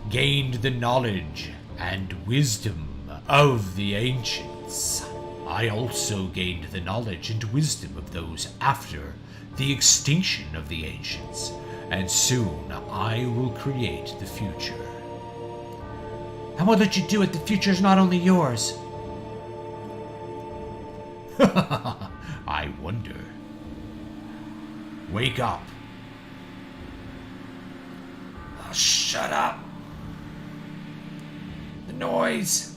Gained the knowledge and wisdom of the ancients. I also gained the knowledge and wisdom of those after the extinction of the ancients. And soon I will create the future. I won't let you do it. The future's not only yours. I wonder. Wake up. Oh, shut up. The noise.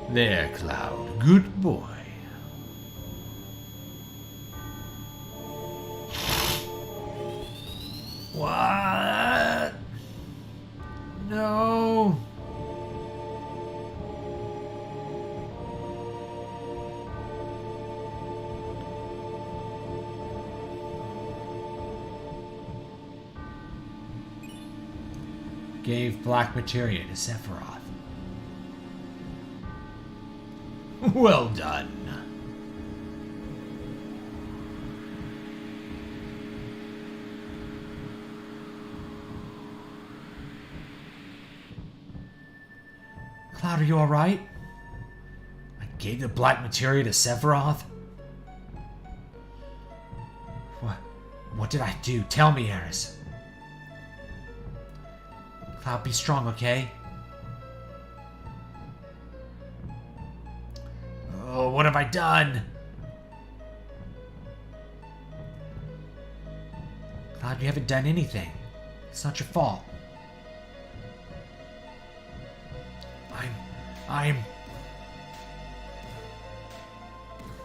There, Cloud. Good boy. What? No. Gave black materia to Sephiroth. Well done. Cloud, are you alright? I gave the black materia to Sephiroth? What did I do? Tell me, Aris. Cloud, be strong, okay? Oh, what have I done? Cloud, you haven't done anything. It's not your fault. I'm...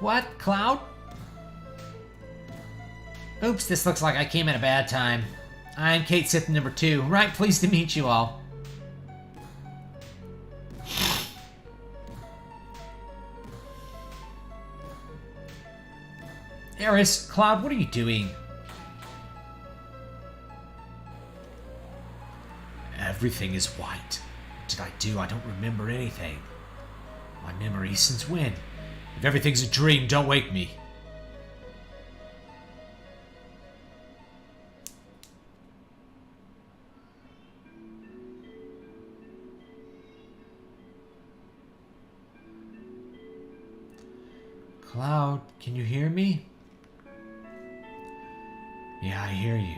What, Cloud? Oops, this looks like I came at a bad time. I'm Kate Sith number 2. Right, pleased to meet you all. Eris, Cloud, what are you doing? Everything is white. What did I do? I don't remember anything. My memory since when? If everything's a dream, don't wake me. Cloud, can you hear me? Yeah, I hear you.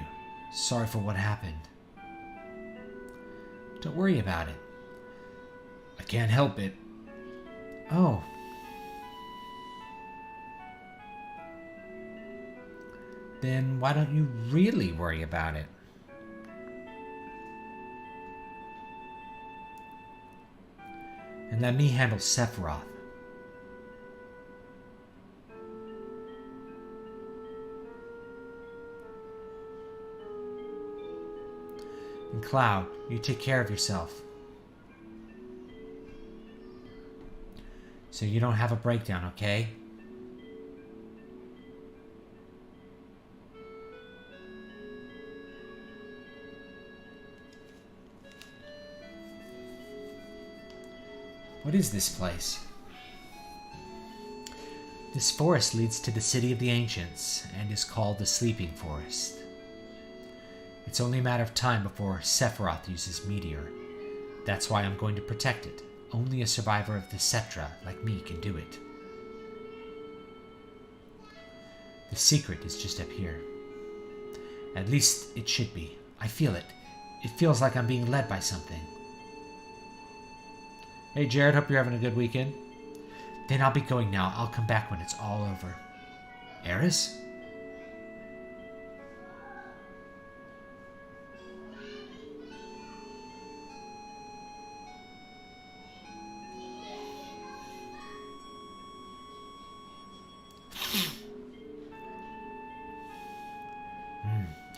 Sorry for what happened. Don't worry about it. I can't help it. Oh. Then why don't you really worry about it? And let me handle Sephiroth. And Cloud, you take care of yourself. So you don't have a breakdown, okay? What is this place? This forest leads to the City of the Ancients and is called the Sleeping Forest. It's only a matter of time before Sephiroth uses Meteor. That's why I'm going to protect it. Only a survivor of the Cetra like me can do it. The secret is just up here. At least it should be. I feel it. It feels like I'm being led by something. Hey Jared, hope you're having a good weekend. Then I'll be going now. I'll come back when it's all over. Eris?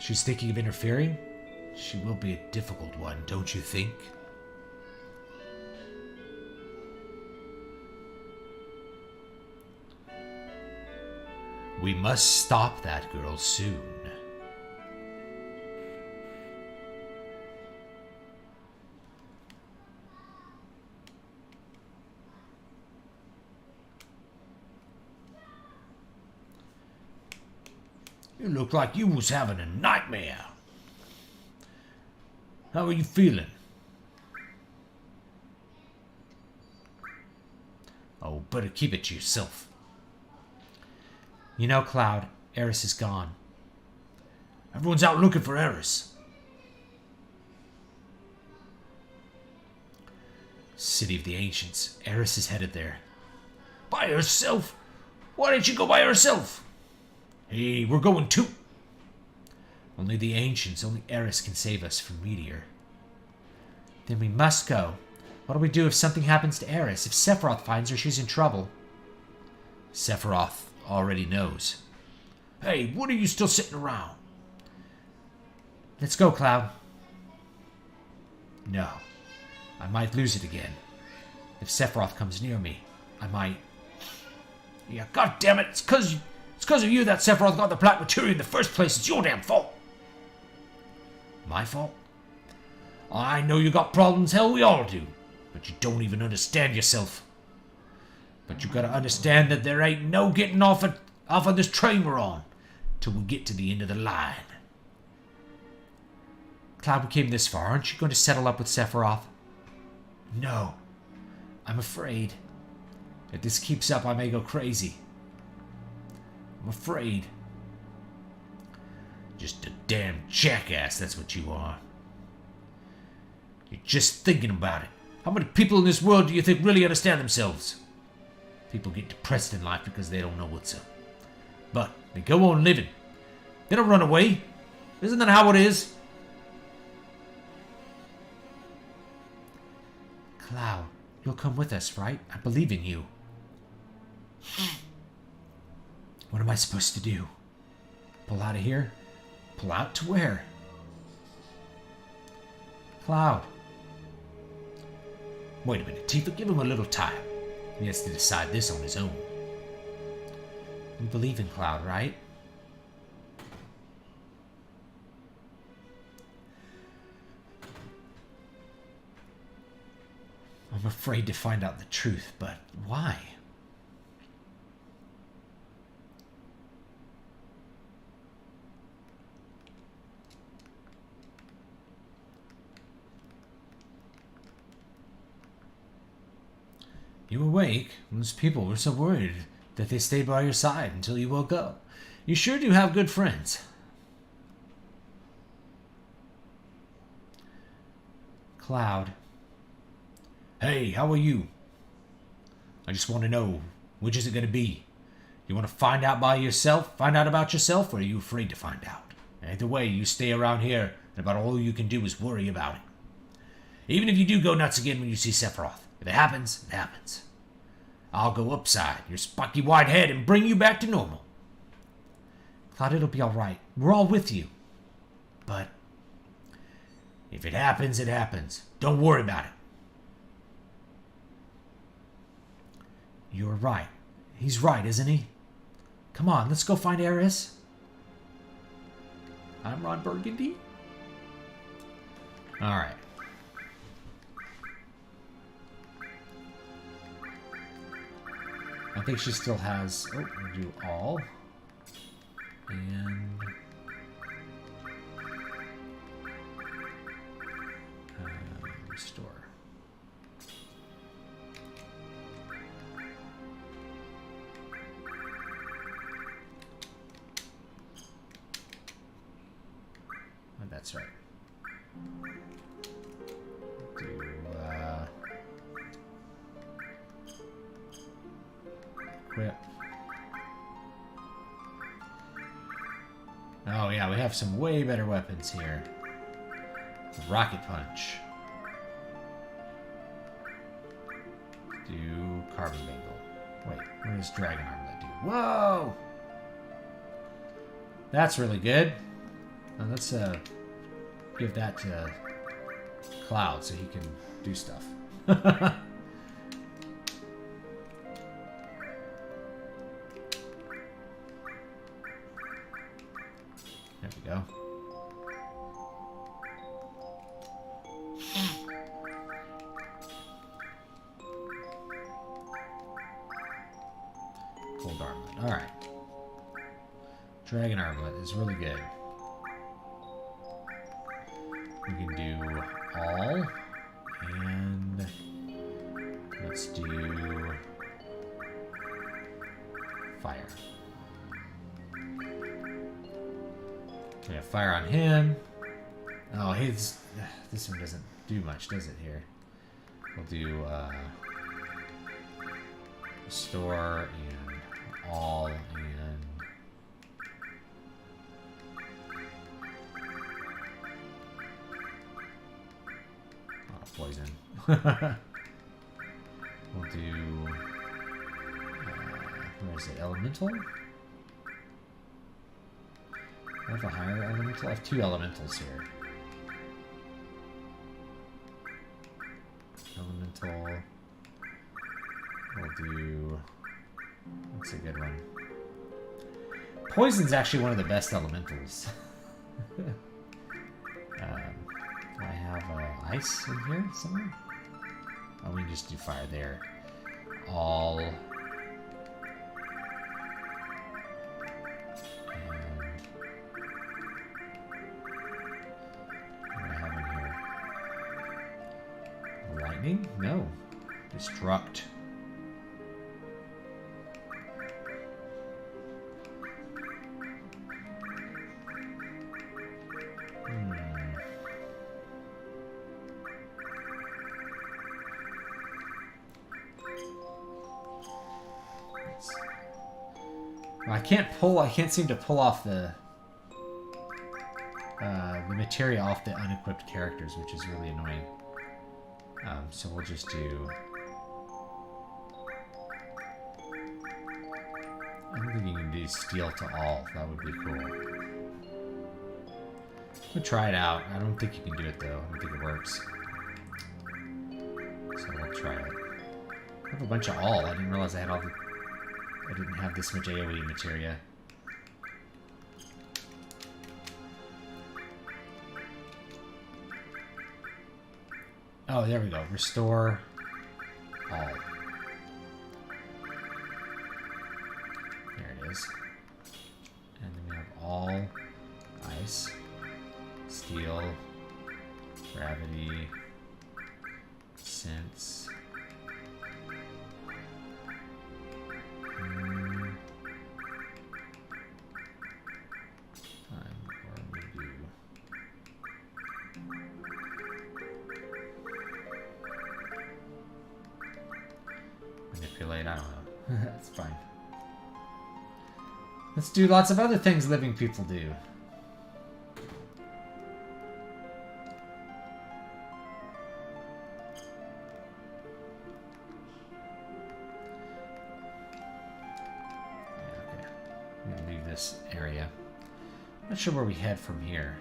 She's thinking of interfering? She will be a difficult one, don't you think? We must stop that girl soon. You look like you was having a nightmare. How are you feeling? Oh, better keep it to yourself. You know, Cloud, Eris is gone. Everyone's out looking for Eris. City of the Ancients. Eris is headed there. By herself? Why didn't she go by herself? Hey, we're going too. Only the Ancients, only Eris can save us from Meteor. Then we must go. What do we do if something happens to Eris? If Sephiroth finds her, she's in trouble. Sephiroth already knows. Hey, what are you still sitting around? Let's go, Cloud. No. I might lose it again. If Sephiroth comes near me, I might... Yeah, god damn it, it's because of you that Sephiroth got the black materia in the first place. It's your damn fault. My fault? I know you got problems, hell we all do. But you don't even understand yourself. But you gotta understand that there ain't no getting off of this train we're on till we get to the end of the line. Cloud, we came this far. Aren't you going to settle up with Sephiroth? No. I'm afraid. If this keeps up, I may go crazy. I'm afraid. Just a damn jackass, that's what you are. You're just thinking about it. How many people in this world do you think really understand themselves? People get depressed in life because they don't know what's up. But they go on living. They don't run away. Isn't that how it is? Cloud, You'll come with us, right? I believe in you. What am I supposed to do? Pull out of here? Pull out to where? Cloud. Wait a minute, Tifa, give him a little time. He has to decide this on his own. You believe in Cloud, right? I'm afraid to find out the truth, but why? You awake? Those people were so worried that they stayed by your side until you woke up. You sure do have good friends. Cloud. Hey, how are you? I just want to know, which is it going to be? You want to find out by yourself, find out about yourself, or are you afraid to find out? Either way, you stay around here, and about all you can do is worry about it. Even if you do go nuts again when you see Sephiroth. If it happens, it happens. I'll go upside your spiky white head and bring you back to normal. Cloud, it'll be all right. We're all with you. But if it happens, it happens. Don't worry about it. You're right. He's right, isn't he? Come on, let's go find Eris. I'm Ron Burgundy. All right. I think she still has... Oh, we'll do all. And... restore. Oh, that's right. Do, equip. Oh yeah, we have some way better weapons here. Rocket Punch. Do Carbon Bangle. Wait, what does Dragon Armlet do? Whoa! That's really good. Now let's give that to Cloud so he can do stuff. There we go. Cold Armlet. Alright. Dragon Armlet is really good. We can do all. And let's do fire. We have fire on him. Oh, this one doesn't do much, does it here? We'll do restore and all and poison. We'll do where is it? Elemental? I have a higher elemental. I have two elementals here. Elemental. We'll do. What's a good one? Poison's actually one of the best elementals. Do I have ice in here somewhere? Oh, we can just do fire there. All. And what do I have in here? Lightning? No. Destruct. I can't seem to pull off the materia off the unequipped characters, which is really annoying. So we'll just do I don't think you can do steel to all. That would be cool. We'll try it out. I don't think you can do it though. I don't think it works. So we'll try it. I have a bunch of all. I didn't realize I had all the... I didn't have this much AoE materia. Oh, there we go. Restore all. There it is. And then we have all ice, steel, gravity, sense. Manipulate, I don't know. That's fine. Let's do lots of other things living people do. Yeah, okay. I'm gonna leave this area. I'm not sure where we head from here.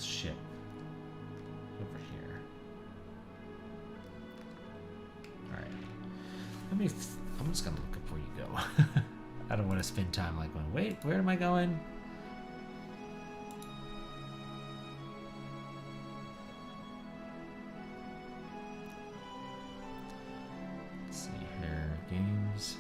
Ship over here. Alright. I'm just gonna look up where you go. I don't want to spend time like going, wait, where am I going? Let's see here. Games.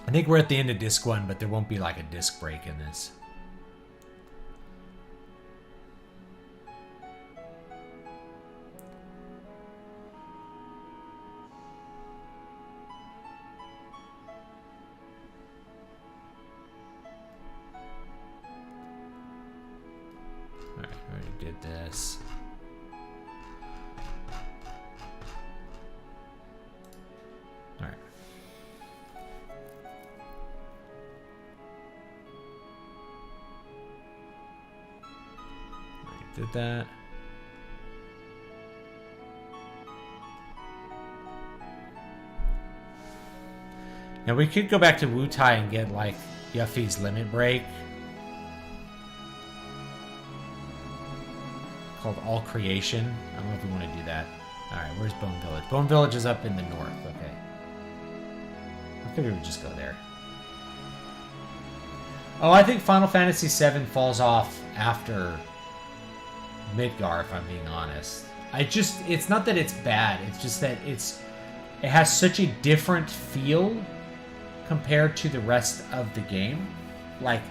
I think we're at the end of disc 1, but there won't be like a disc break in this. Alright, I already did this. Alright. Did that. Now we could go back to Wutai and get like Yuffie's limit break. Called All Creation. I don't know if we want to do that. Alright, where's Bone Village? Bone Village is up in the north, okay. I figured we'd just go there. Oh, I think Final Fantasy VII falls off after Midgar, if I'm being honest. It's not that it's bad, it's just that it has such a different feel compared to the rest of the game. Like,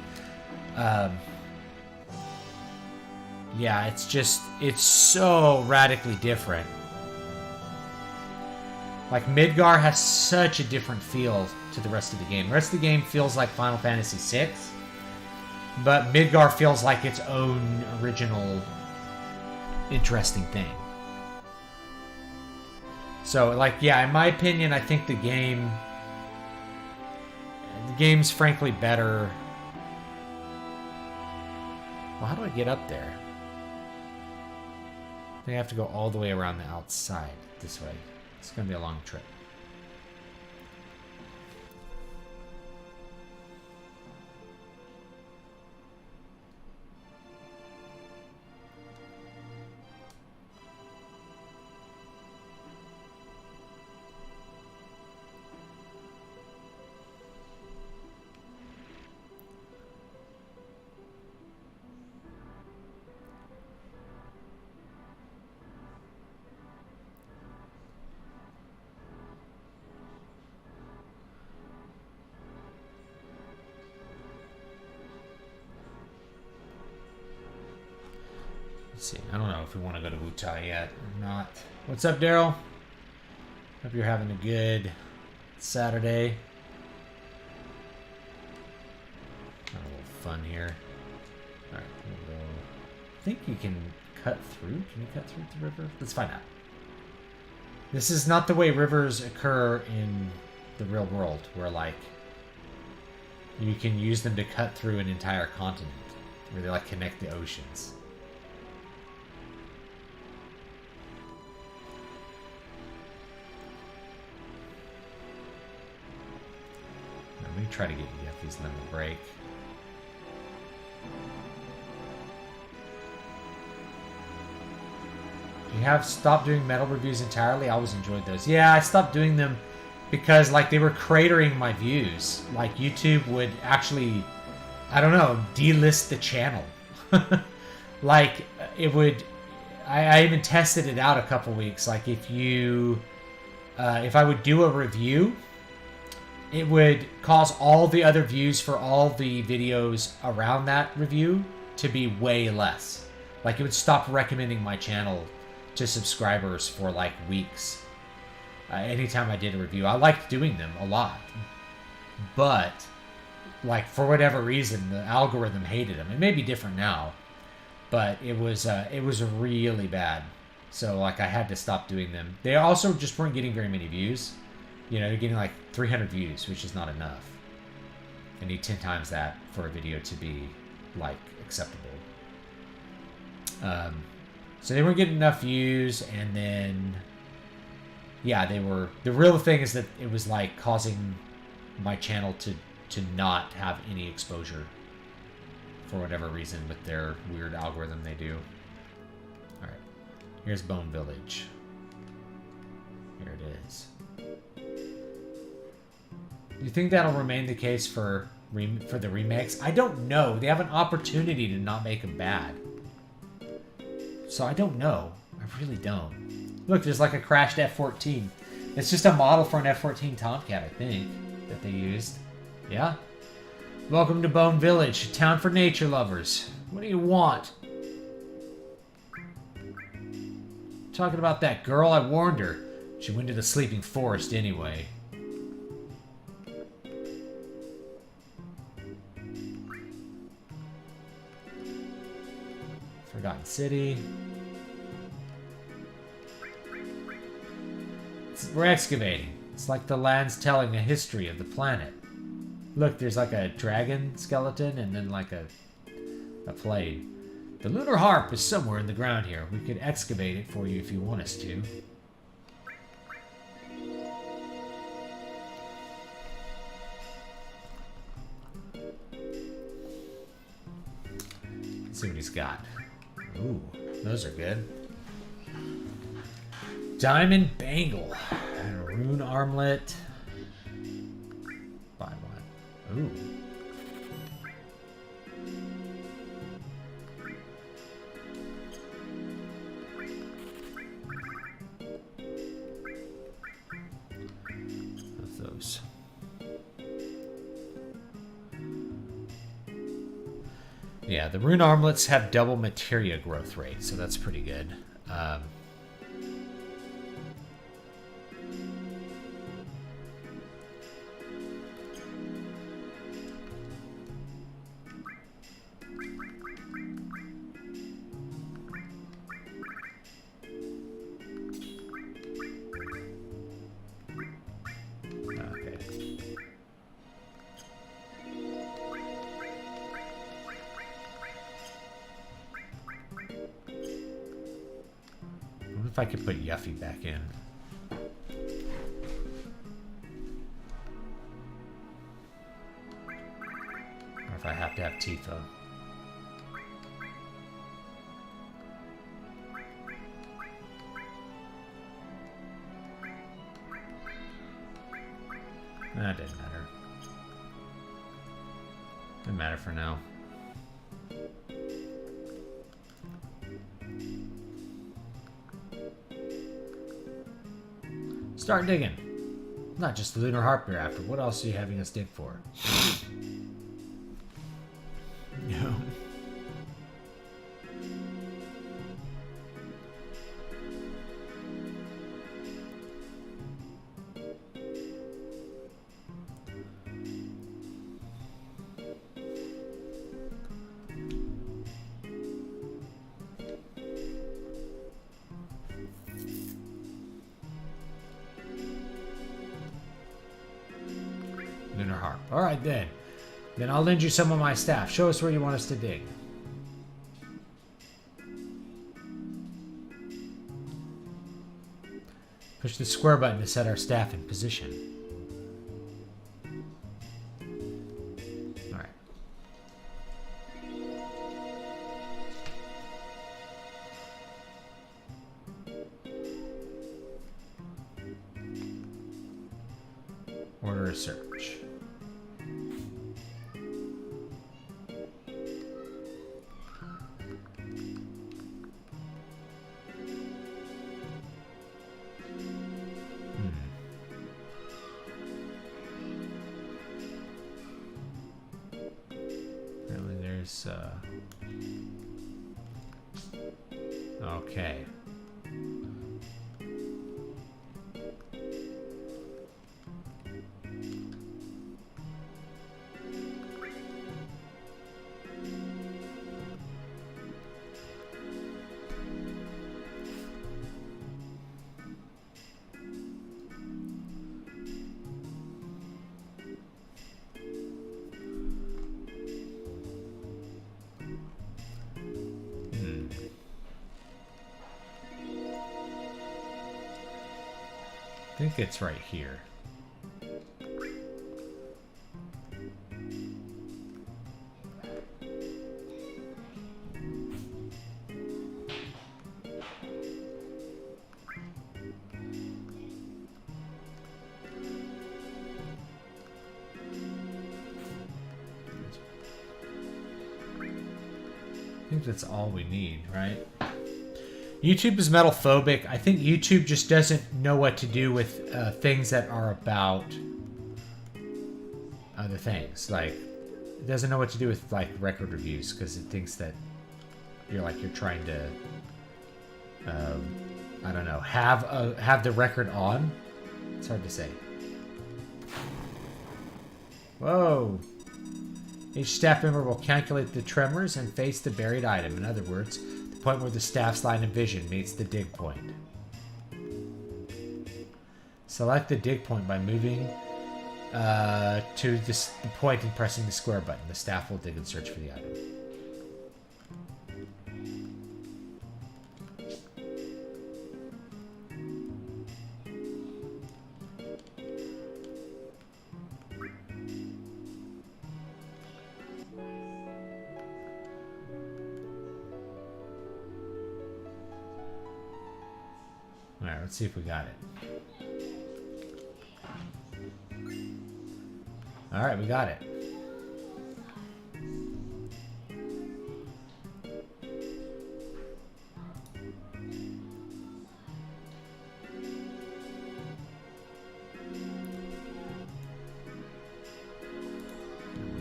yeah, it's so radically different. Like, Midgar has such a different feel to the rest of the game. The rest of the game feels like Final Fantasy VI, but Midgar feels like its own original interesting thing. So, like, yeah, in my opinion, I think the game's frankly better. Well, how do I get up there? I think I have to go all the way around the outside this way. It's gonna be a long trip. see. I don't know if we want to go to Wutai yet or not. What's up, Daryl? Hope you're having a good Saturday. A little fun here. Alright, we'll go. I think you can cut through. Can you cut through the river? Let's find out. This is not the way rivers occur in the real world, where, like, you can use them to cut through an entire continent, where they, like, connect the oceans. Let me try to get Yuffie's limit break. You have stopped doing metal reviews entirely? I always enjoyed those. Yeah, I stopped doing them because, like, they were cratering my views. Like, YouTube would actually, I don't know, delist the channel. Like, it would, I even tested it out a couple weeks. Like, if you, if I would do a review, it would cause all the other views for all the videos around that review to be way less. Like, it would stop recommending my channel to subscribers for, like, weeks. Anytime I did a review. I liked doing them a lot. But, like, for whatever reason, the algorithm hated them. It may be different now. But it was really bad. So, like, I had to stop doing them. They also just weren't getting very many views. You know, they're getting like 300 views, which is not enough. I need 10 times that for a video to be, like, acceptable. So they weren't getting enough views, and then, yeah, they were... The real thing is that it was, like, causing my channel to not have any exposure for whatever reason with their weird algorithm they do. Alright, here's Bone Village. Here it is. Do you think that'll remain the case for the remakes? I don't know. They have an opportunity to not make them bad. So I don't know. I really don't. Look, there's like a crashed F-14. It's just a model for an F-14 Tomcat, I think, that they used. Yeah? Welcome to Bone Village, a town for nature lovers. What do you want? Talking about that girl, I warned her. She went to the sleeping forest anyway. Forgotten City. We're excavating. It's like the land's telling a history of the planet. Look, there's like a dragon skeleton and then like a plate. The lunar harp is somewhere in the ground here. We could excavate it for you if you want us to. Let's see what he's got. Ooh, those are good. Diamond bangle. And a rune armlet. Buy one. Ooh. Of those. Yeah, the rune armlets have double materia growth rate, so that's pretty good. If I could put Yuffie back in. Or if I have to have Tifa. That didn't matter. Didn't matter for now. Start digging. Not just the lunar harp you're after. What else are you having us dig for? No. Lunar harp. All right, then. Then I'll lend you some of my staff. Show us where you want us to dig. Push the square button to set our staff in position. Order a search. Apparently there's okay. I think it's right here. I think that's all we need, right? YouTube is metal phobic. I think YouTube just doesn't know what to do with things that are about other things. Like, it doesn't know what to do with like record reviews because it thinks that you're trying to, I don't know, have the record on. It's hard to say. Whoa. Each staff member will calculate the tremors and face the buried item. In other words, the point where the staff's line of vision meets the dig point. Select the dig point by moving to the point and pressing the square button. The staff will dig and search for the item. Alright, let's see if we got it. Alright, we got it.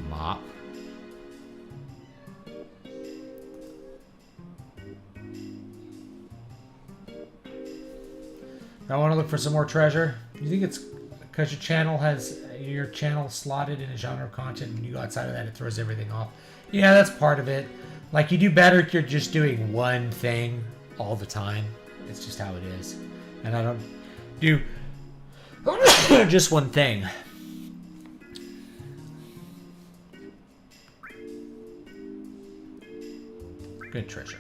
Mop. I want to look for some more treasure. You think it's because your channel has your channel slotted in a genre of content, and when you go outside of that, it throws everything off? Yeah, that's part of it. Like, you do better if you're just doing one thing all the time. It's just how it is. And I don't do just one thing. Good treasure.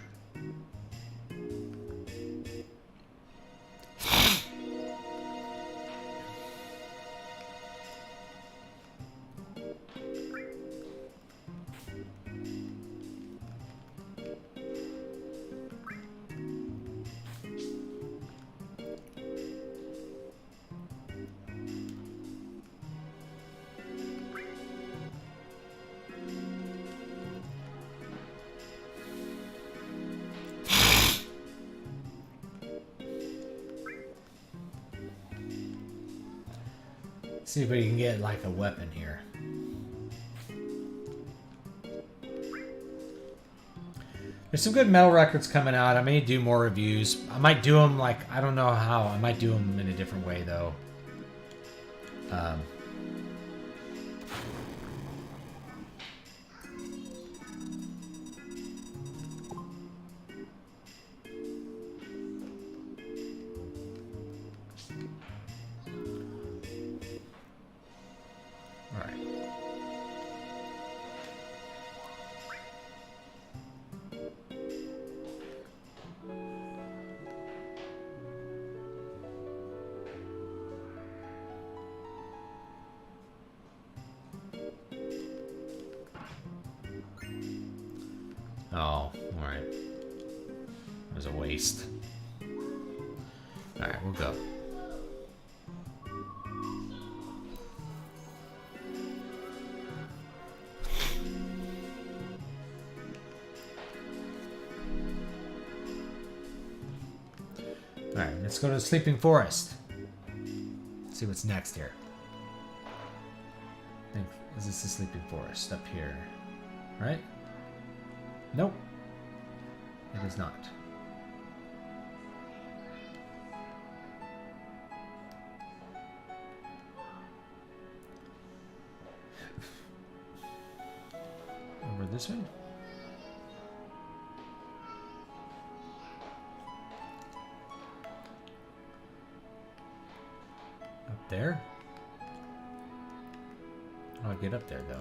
See if we can get like a weapon here. There's some good metal records coming out. I may do more reviews. I might do them like, I don't know how. I might do them in a different way though. All right. Oh, alright. It was a waste. Alright, we'll go. Alright, let's go to the Sleeping Forest. See what's next here. I think, is this the Sleeping Forest up here? Right? Nope. It is not. Over this way? Up there? How do I get up there, though?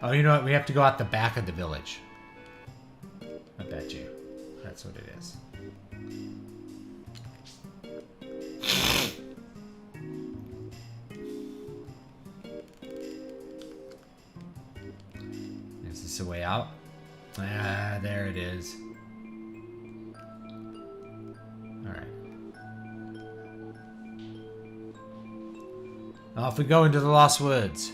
Oh, you know what? We have to go out the back of the village. I bet you. That's what it is. Is this a way out? Ah, there it is. Alright. Off we go into the Lost Woods.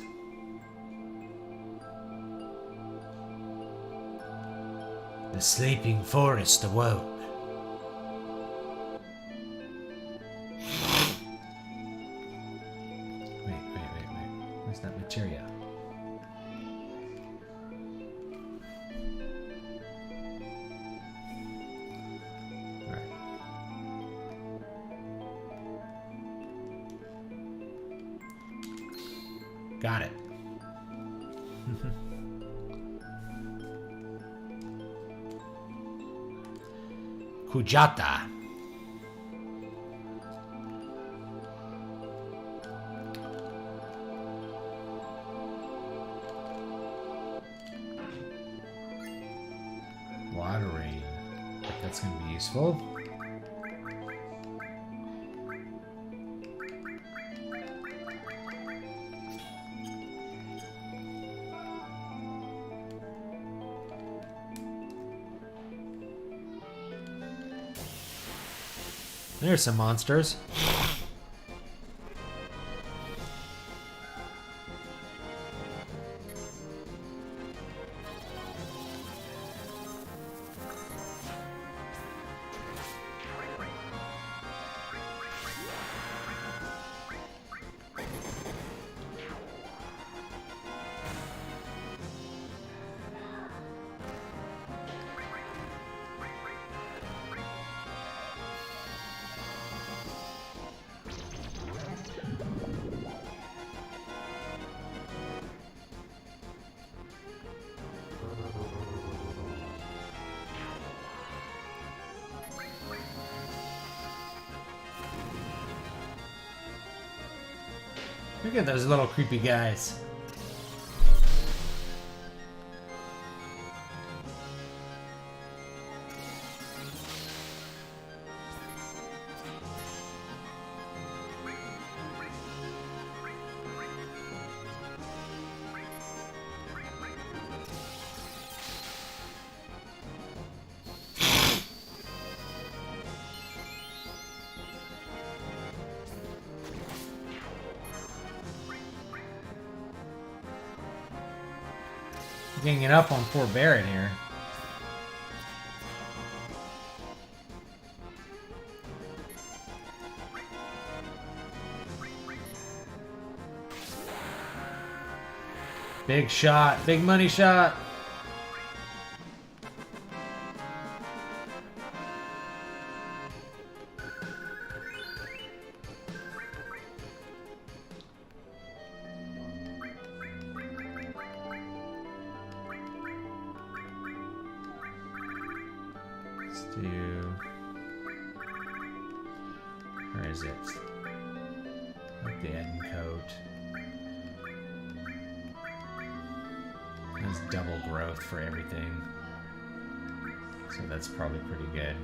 The Sleeping Forest awoke. Wait. Where's that materia? Alright. Got it. Kujata. Watering. That's going to be useful. There's some monsters. Look at those little creepy guys. Ganging up on poor Barrett here. Big shot, big money shot. Where is it? Like the end coat. There's double growth for everything. So that's probably pretty good.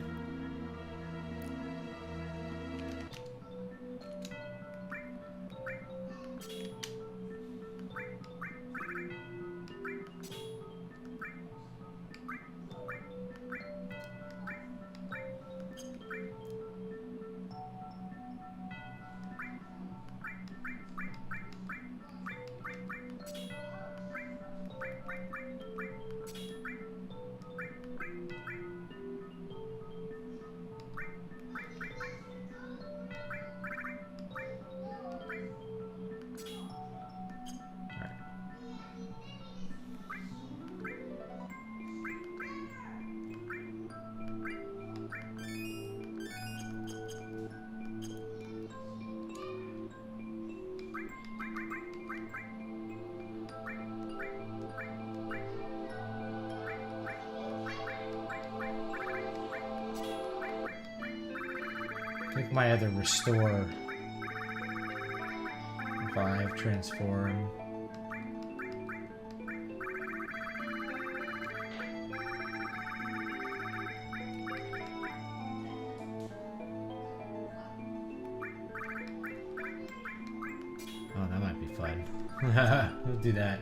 I think my other restore, revive, transform. Oh, that might be fun. We'll do that.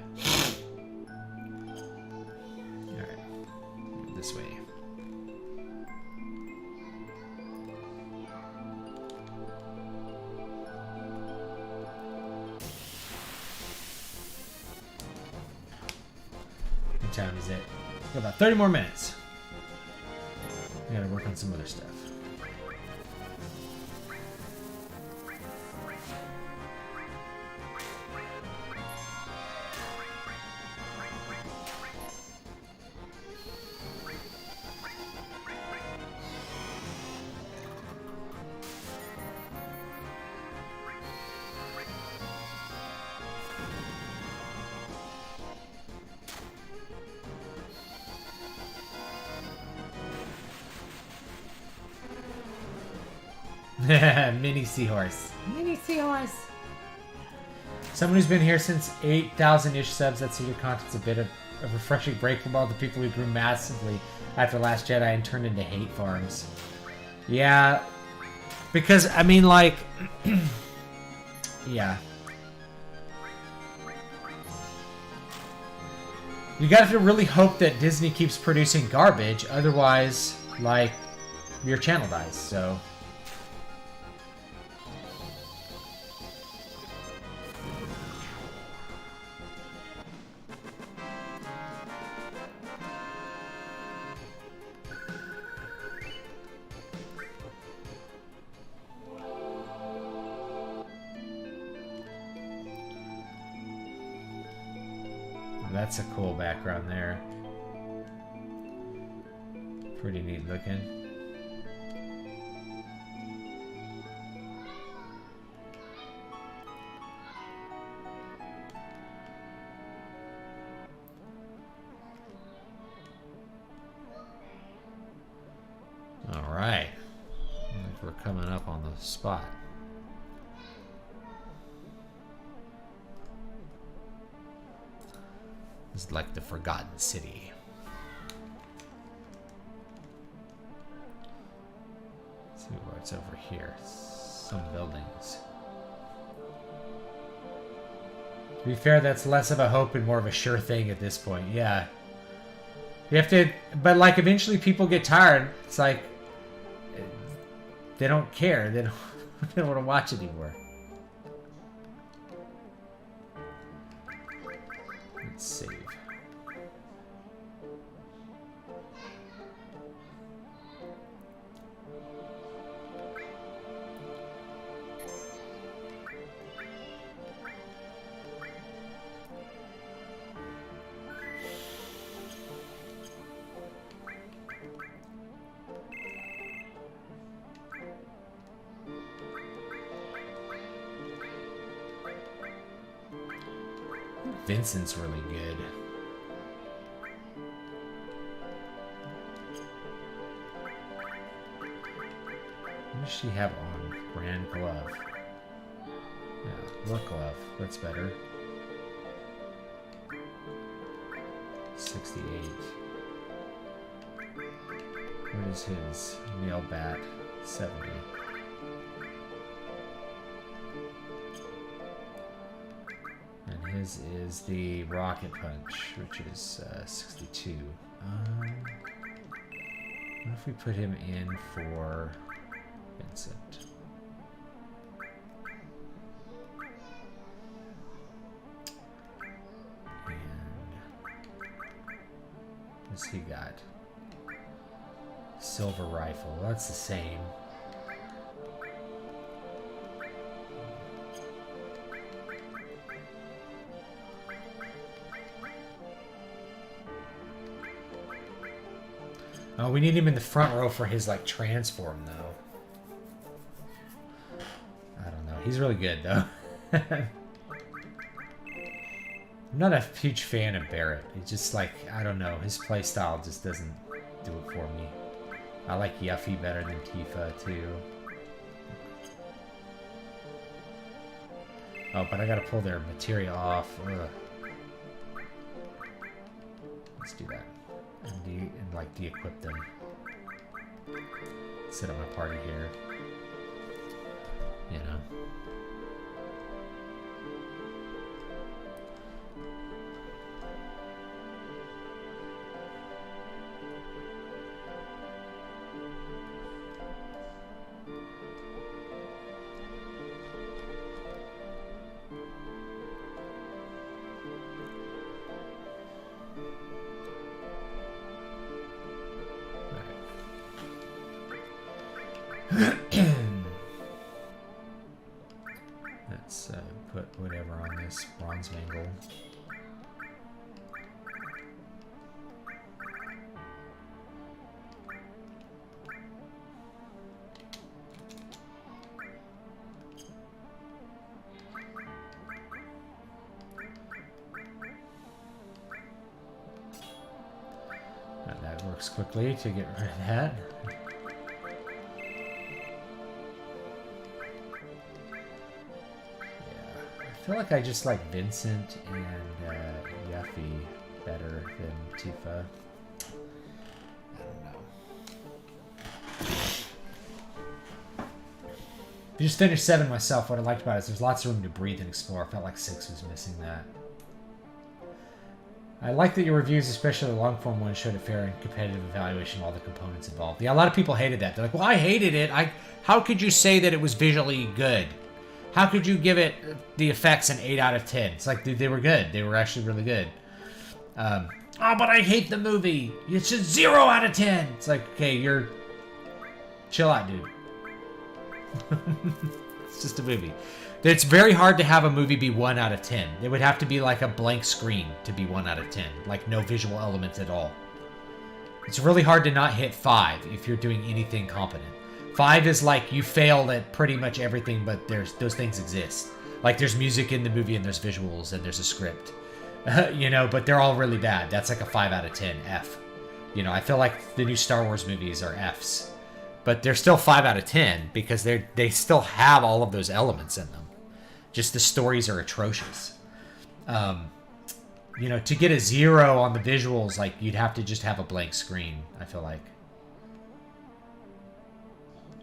All right, this way. What time is it? Got about 30 more minutes. I gotta work on some other stuff. Mini seahorse. Mini seahorse. Someone who's been here since 8,000-ish subs, that secret content's a bit of a refreshing break from all the people who grew massively after Last Jedi and turned into hate farms. Yeah. Because, I mean, like... yeah. You gotta really hope that Disney keeps producing garbage, otherwise, like, your channel dies, so... That's a cool background there. Pretty neat looking. All right. I think we're coming up on the spot. It's like the Forgotten City. Let's see what's over here. Some buildings. To be fair, that's less of a hope and more of a sure thing at this point. Yeah. You have to, but like eventually people get tired. It's like they don't care. They don't want to watch anymore. Let's save. Vincent's really good. What does she have on? Grand glove. Yeah, what glove? That's better. 68. What is his? Nail bat, 70. And his is the rocket punch, which is 62. What if we put him in for Vincent? What's he got? Silver rifle. Well, that's the same. Oh, we need him in the front row for his, like, transform, though. I don't know. He's really good, though. I'm not a huge fan of Barrett. It's just like, I don't know, his playstyle just doesn't do it for me. I like Yuffie better than Tifa, too. Oh, but I gotta pull their materia off. Ugh. Let's do that. And like, de-equip them. Sit on my party here. You know. Let's put whatever on this bronze mangle. That works quickly to get rid of that. I feel like I just like Vincent and Yuffie better than Tifa. I don't know. I just finished 7 myself. What I liked about it is there's lots of room to breathe and explore. I felt like 6 was missing that. I like that your reviews, especially the long-form ones, showed a fair and competitive evaluation of all the components involved. Yeah, a lot of people hated that. They're like, well, I hated it. How could you say that it was visually good? How could you give it the effects an 8 out of 10? It's like, dude, they were good. They were actually really good. Oh, but I hate the movie. It's just 0 out of 10. It's like, okay, you're... Chill out, dude. It's just a movie. It's very hard to have a movie be 1 out of 10. It would have to be like a blank screen to be 1 out of 10. Like, no visual elements at all. It's really hard to not hit 5 if you're doing anything competent. 5 is like you failed at pretty much everything, but those things exist. Like there's music in the movie and there's visuals and there's a script. You know, but they're all really bad. That's like a 5 out of 10, F. You know, I feel like the new Star Wars movies are Fs. But they're still 5 out of 10 because they still have all of those elements in them. Just the stories are atrocious. You know, to get a 0 on the visuals, like you'd have to just have a blank screen, I feel like.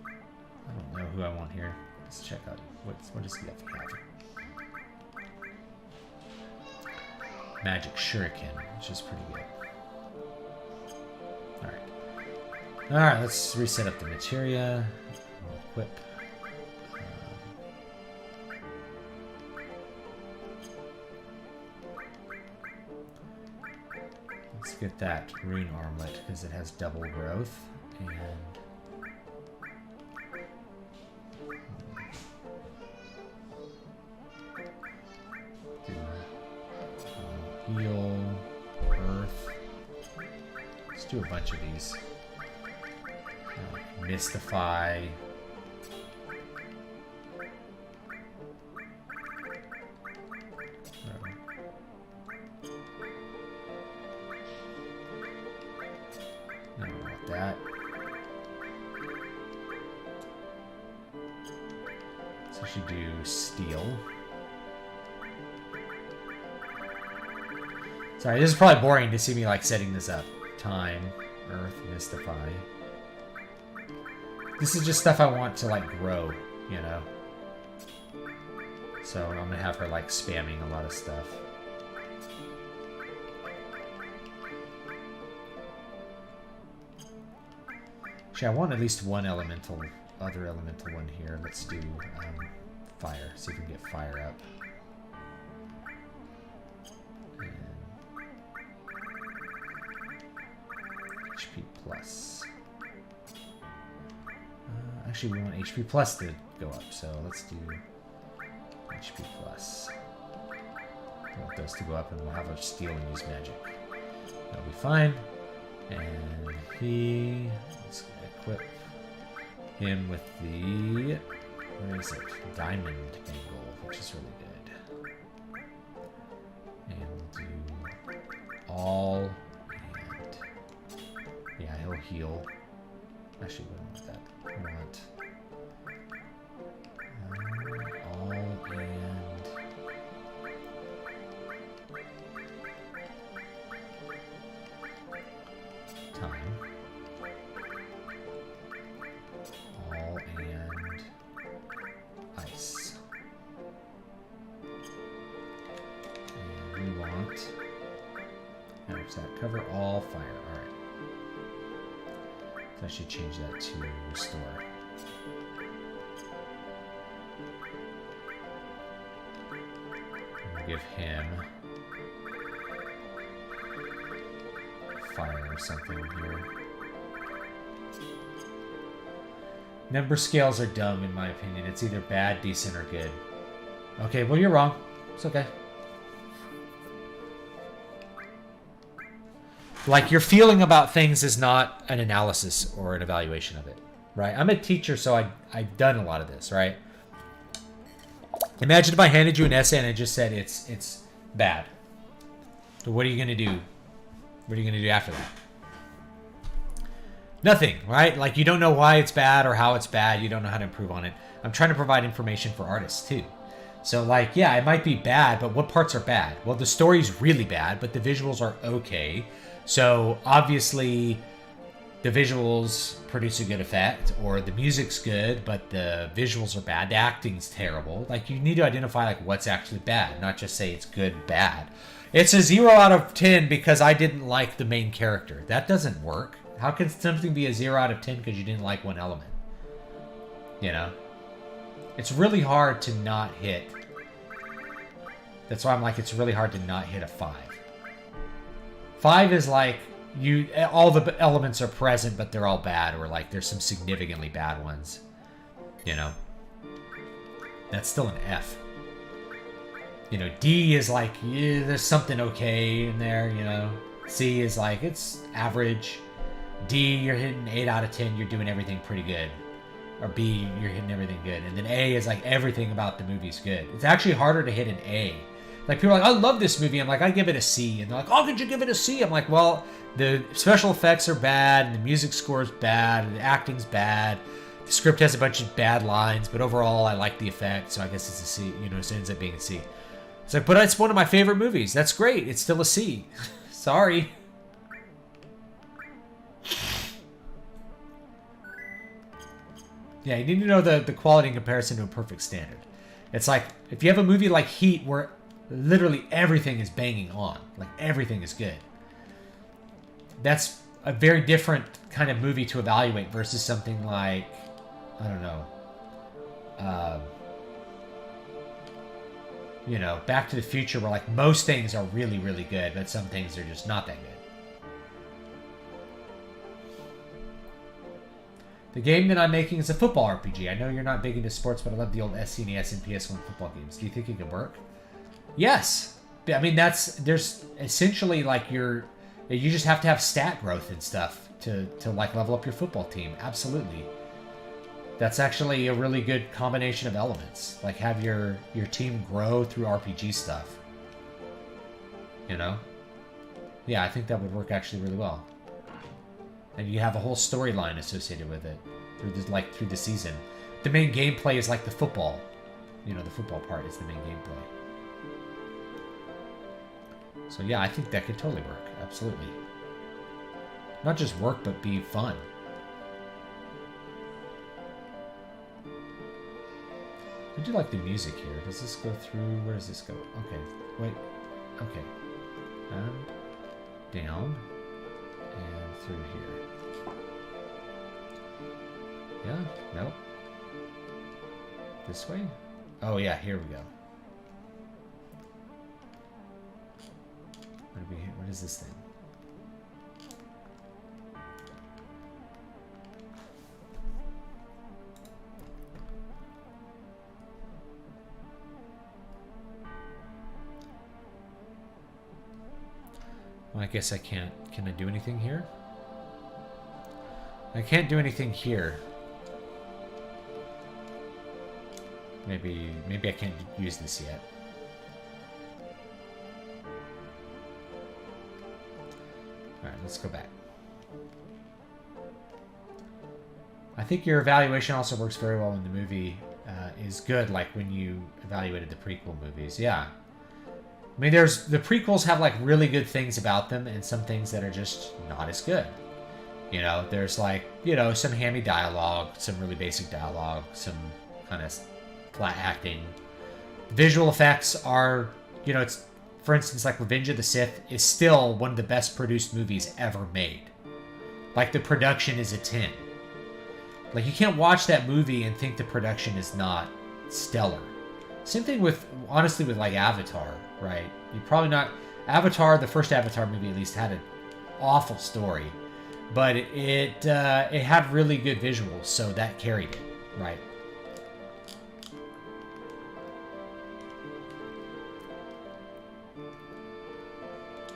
I don't know who I want here. Let's check out what does he have to have? Magic Shuriken, which is pretty good. Alright, let's reset up the materia. We'll equip. Let's get that rune armlet because it has double growth. And heal, earth. Let's do a bunch of these. Mystify. No, not that. So she do steel. Sorry, this is probably boring to see me like setting this up. Time, earth, mystify. This is just stuff I want to, like, grow, you know? So I'm gonna have her, like, spamming a lot of stuff. Actually, I want at least one other elemental one here. Let's do fire. See if we can get fire up. And HP plus. Actually, we want HP plus to go up, so let's do HP plus. I want those to go up, and we'll have her steal and use magic. That'll be fine. And let's equip him with the, where is it? Diamond Bangle, which is really good. And we'll do all, and yeah, he'll heal. Actually, we don't want that. We want all and time. All and ice. And we want, how does that cover? All fire. Alright. So I should change that to restore. And give him fire or something here. Number scales are dumb, in my opinion. It's either bad, decent, or good. Okay, well, you're wrong. It's okay. Like, your feeling about things is not an analysis or an evaluation of it, right? I'm a teacher, so I've done a lot of this, right? Imagine if I handed you an essay and I just said it's bad. So what are you going to do? What are you going to do after that? Nothing, right? Like, you don't know why it's bad or how it's bad. You don't know how to improve on it. I'm trying to provide information for artists, too. So, like, yeah, it might be bad, but what parts are bad? Well, the story's really bad, but the visuals are okay. So, obviously, the visuals produce a good effect, or the music's good, but the visuals are bad. The acting's terrible. Like, you need to identify, like, what's actually bad, not just say it's good, bad. It's a 0 out of 10 because I didn't like the main character. That doesn't work. How can something be a 0 out of 10 because you didn't like one element? You know? It's really hard to not hit. That's why I'm like, it's really hard to not hit a 5. 5 is like, all the elements are present, but they're all bad, or like there's some significantly bad ones. You know? That's still an F. You know, D is like, yeah, there's something okay in there, you know? C is like, it's average. D, you're hitting 8 out of 10, you're doing everything pretty good. Or B, you're hitting everything good. And then A is like, everything about the movie's good. It's actually harder to hit an A. Like, people are like, I love this movie. I'm like, I give it a C. And they're like, oh, could you give it a C? I'm like, well, the special effects are bad, and the music score is bad, and the acting's bad. The script has a bunch of bad lines, but overall, I like the effect, so I guess it's a C. You know, it ends up being a C. It's like, but it's one of my favorite movies. That's great. It's still a C. Sorry. Yeah, you need to know the quality in comparison to a perfect standard. It's like, if you have a movie like Heat where literally everything is banging on, like everything is good, that's a very different kind of movie to evaluate versus something like, I don't know, you know, Back to the Future, where like most things are really, really good, but some things are just not that good. The game that I'm making is a football RPG. I know you're not big into sports, but I love the old SNES and PS1 football games. Do you think it could work? Yes. I mean, there's essentially like you just have to have stat growth and stuff to like level up your football team. Absolutely. That's actually a really good combination of elements. Like, have your team grow through RPG stuff. You know? Yeah, I think that would work actually really well. And you have a whole storyline associated with it through the season. The main gameplay is like the football. You know, the football part is the main gameplay. So yeah, I think that could totally work. Absolutely. Not just work, but be fun. I do like the music here. Does this go through? Where does this go? Okay. Wait. Okay. Down. And through here. Yeah? Nope. This way? Oh, yeah. Here we go. What is this thing? Well, I guess I can't. Can I do anything here? I can't do anything here. Maybe I can't use this yet. Alright, let's go back. I think your evaluation also works very well when the movie is good, like when you evaluated the prequel movies. Yeah. I mean, there's the prequels have like really good things about them and some things that are just not as good. You know, there's like, you know, some hammy dialogue, some really basic dialogue, some kind of flat acting. Visual effects are, you know, it's, for instance, like Revenge of the Sith is still one of the best produced movies ever made. Like, the production is a 10. Like, you can't watch that movie and think the production is not stellar. Same thing with, honestly, with like Avatar, right? You probably not... Avatar, the first Avatar movie at least, had an awful story. But it had really good visuals, so that carried it, right?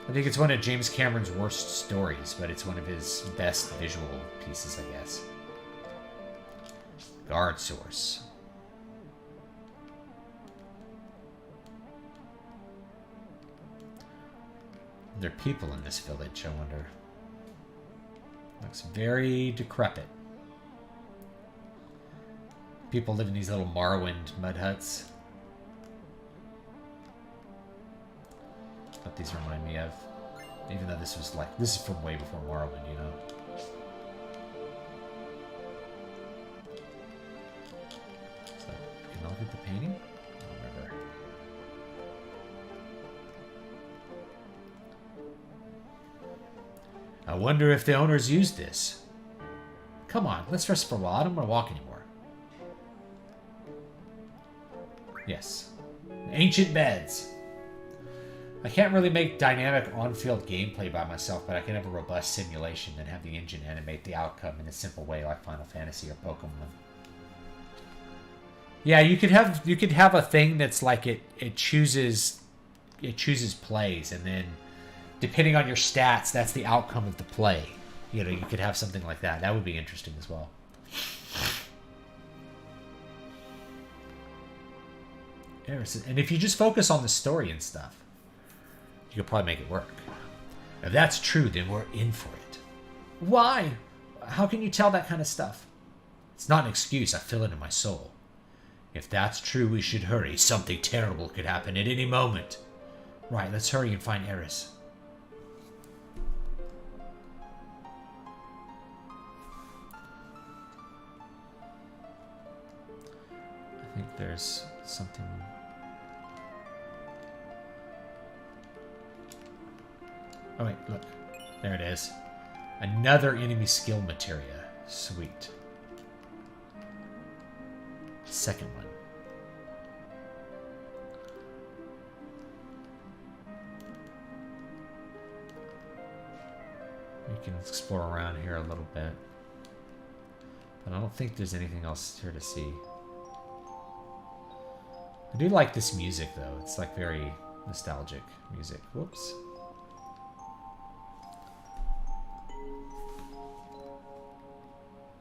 I think it's one of James Cameron's worst stories, but it's one of his best visual pieces, I guess. Guard source. There are people in this village, I wonder. Looks very decrepit. People live in these little Morrowind mud huts. What these remind me of. Even though this was like, this is from way before Morrowind, you know. So, can I look at the painting? I don't remember. I wonder if the owners used this. Come on, let's rest for a while. I don't want to walk anymore. Yes. Ancient beds. I can't really make dynamic on-field gameplay by myself, but I can have a robust simulation and have the engine animate the outcome in a simple way like Final Fantasy or Pokemon. Yeah, you could have a thing that's like it chooses plays, and then depending on your stats, that's the outcome of the play. You know, you could have something like that. That would be interesting as well. And if you just focus on the story and stuff, you could probably make it work. If that's true, then we're in for it. Why? How can you tell that kind of stuff? It's not an excuse. I feel it in my soul. If that's true, we should hurry. Something terrible could happen at any moment. Right, let's hurry and find Eris. I think there's something... Oh wait, look. There it is. Another enemy skill materia. Sweet. Second one. We can explore around here a little bit. But I don't think there's anything else here to see. I do like this music though. It's like very nostalgic music. Whoops.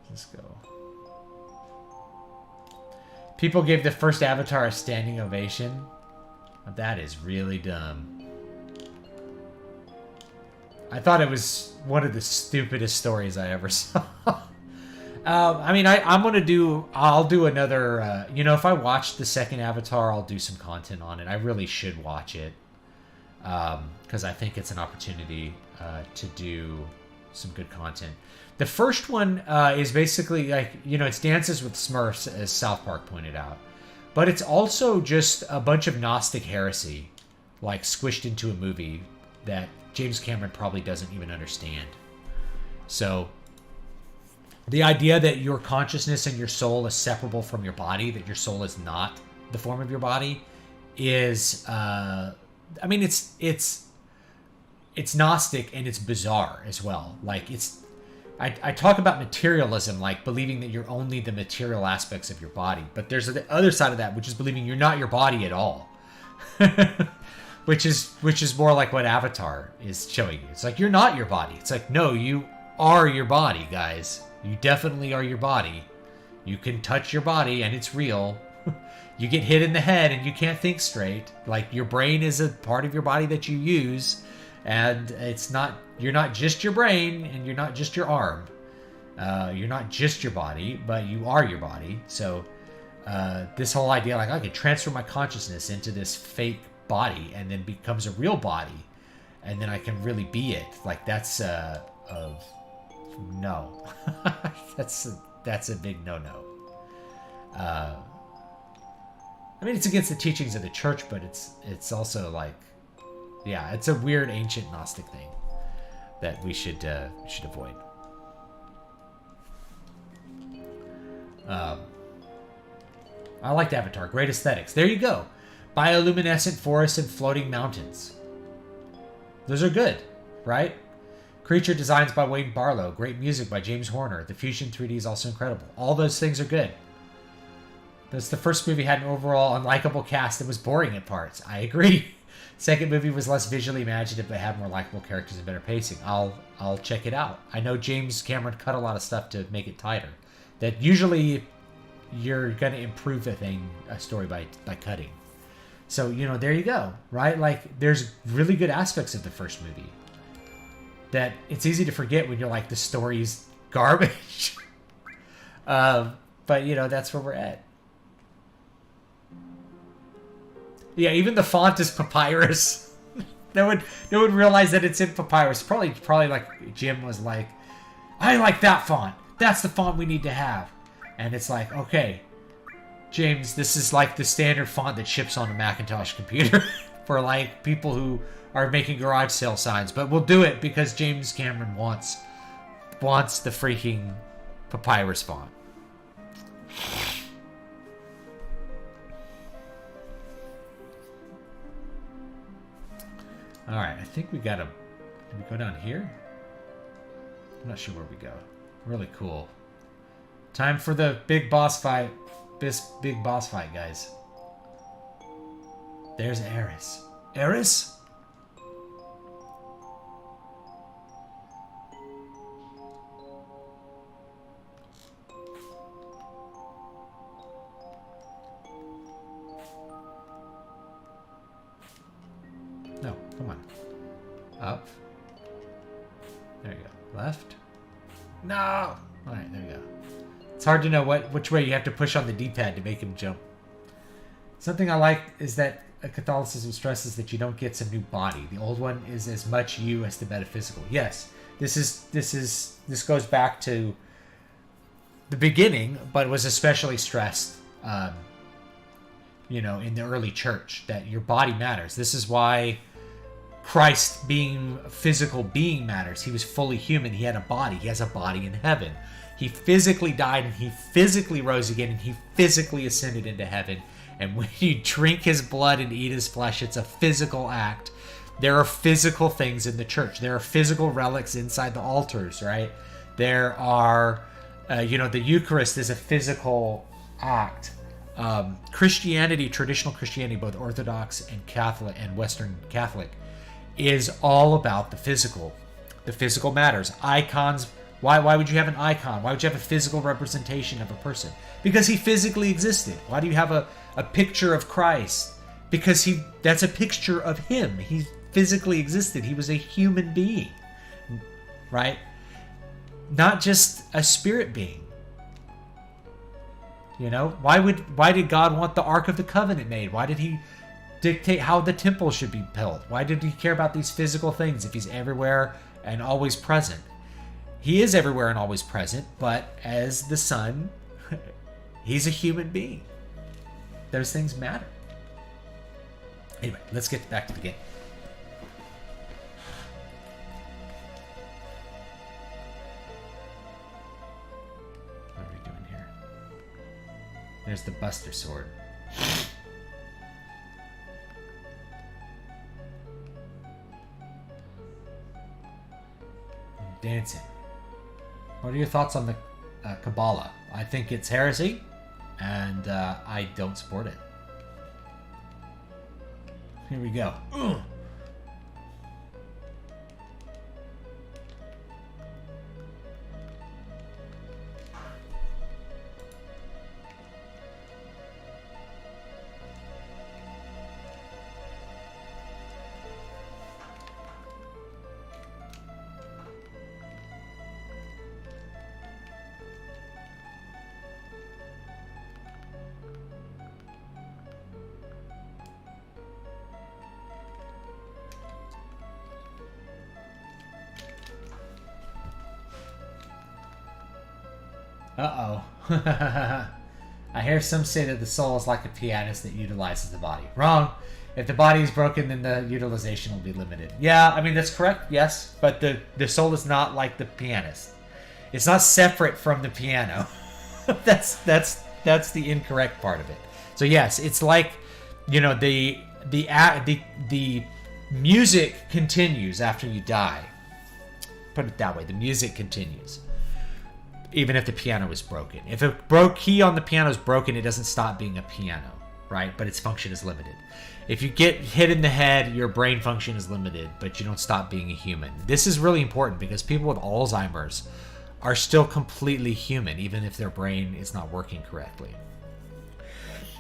Let's go. People gave the first Avatar a standing ovation. That is really dumb. I thought it was one of the stupidest stories I ever saw. I mean, I'll do another, you know, if I watch the second Avatar, I'll do some content on it. I really should watch it. Because I think it's an opportunity to do some good content. The first one is basically like, you know, it's Dances with Smurfs, as South Park pointed out. But it's also just a bunch of Gnostic heresy, like squished into a movie that James Cameron probably doesn't even understand. So the idea that your consciousness and your soul is separable from your body, that your soul is not the form of your body, is, I mean, it's Gnostic and it's bizarre as well. Like I talk about materialism, like believing that you're only the material aspects of your body. But there's the other side of that, which is believing you're not your body at all. which is more like what Avatar is showing you. It's like, you're not your body. It's like, no, you are your body, guys. You definitely are your body. You can touch your body and it's real. You get hit in the head and you can't think straight. Like, your brain is a part of your body that you use. And you're not just your brain and you're not just your arm. You're not just your body, but you are your body. So this whole idea, like, I could transfer my consciousness into this fake body and then becomes a real body. And then I can really be it. Like, that's no. that's a big no-no. I mean, it's against the teachings of the church, but it's also like, yeah, it's a weird ancient Gnostic thing that we should avoid. I liked Avatar. Great aesthetics. There you go. Bioluminescent forests and floating mountains. Those are good, right? Creature designs by Wayne Barlow. Great music by James Horner. The Fusion 3D is also incredible. All those things are good. That's the first movie had an overall unlikable cast that was boring at parts. I agree. Second movie was less visually imaginative but had more likable characters and better pacing. I'll check it out. I know James Cameron cut a lot of stuff to make it tighter. That usually you're going to improve a story by cutting. So, there you go, right? Like, there's really good aspects of the first movie that it's easy to forget when you're like, the story's garbage. But, that's where we're at. Yeah, even the font is papyrus. No one realize that it's in papyrus. Probably like Jim was like, I like that font. That's the font we need to have. And it's like, okay, James, this is like the standard font that ships on a Macintosh computer for like people who are making garage sale signs. But we'll do it because James Cameron wants the freaking papyrus font. Alright, I think we gotta... Did we go down here? I'm not sure where we go. Really cool. Time for the big boss fight. Big boss fight, guys. There's Eris. Eris? No, come on. Up. There you go. Left. No! Alright, there you go. It's hard to know which way you have to push on the D-pad to make him jump. Something I like is that Catholicism stresses that you don't get some new body. The old one is as much you as the metaphysical. Yes, this goes back to the beginning, but was especially stressed, in the early church, that your body matters. This is why Christ being a physical being matters. He was fully human. He had a body. He has a body in heaven. He physically died and he physically rose again and he physically ascended into heaven. And when you drink his blood and eat his flesh, it's a physical act. There are physical things in the church. There are physical relics inside the altars, right? There are, the Eucharist is a physical act. Christianity, traditional Christianity, both Orthodox and Catholic and Western Catholic, is all about the physical. The physical matters. Icons. Why would you have an icon? Why would you have a physical representation of a person? Because he physically existed. Why do you have a picture of Christ? Because that's a picture of him. He physically existed. He was a human being. Right? Not just a spirit being. Why did God want the Ark of the Covenant made? Why did he dictate how the temple should be built? Why did he care about these physical things if he's everywhere and always present? He is everywhere and always present, but as the Son, he's a human being. those things matter. Anyway, let's get back to the game. What are we doing here? There's the Buster Sword. Dancing. What are your thoughts on the Kabbalah? I think it's heresy, and I don't support it. Here we go. Ugh. Uh-oh. I hear some say that the soul is like a pianist that utilizes the body. Wrong. If the body is broken, then the utilization will be limited. Yeah, I mean, that's correct, yes. But the soul is not like the pianist. It's not separate from the piano. That's the incorrect part of it. So yes, it's like, you know, the music continues after you die. Put it that way. The music continues. Even if the piano is broken. If a key on the piano is broken, it doesn't stop being a piano, right? But its function is limited. If you get hit in the head, your brain function is limited, but you don't stop being a human. This is really important because people with Alzheimer's are still completely human, even if their brain is not working correctly.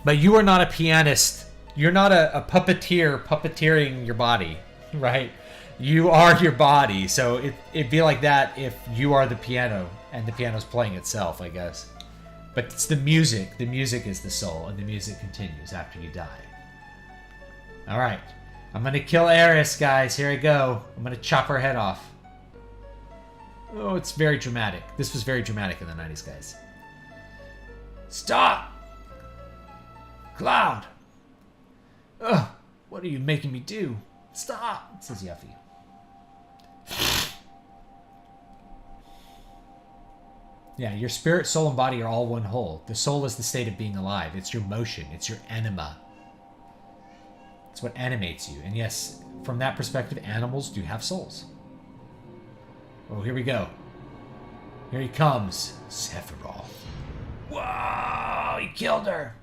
But you are not a pianist. You're not a puppeteer puppeteering your body, right? You are your body. So it'd be like that if you are the piano and the piano's playing itself, I guess. But it's the music. The music is the soul, and the music continues after you die. All right. I'm going to kill Eris, guys. Here I go. I'm going to chop her head off. Oh, it's very dramatic. This was very dramatic in the 90s, guys. Stop! Cloud! Ugh, what are you making me do? Stop! Says Yuffie. Yeah, your spirit, soul, and body are all one whole. The soul is the state of being alive. It's your motion. It's your anima. It's what animates you. And yes, from that perspective, animals do have souls. Oh, here we go. Here he comes. Sephiroth. Whoa! He killed her!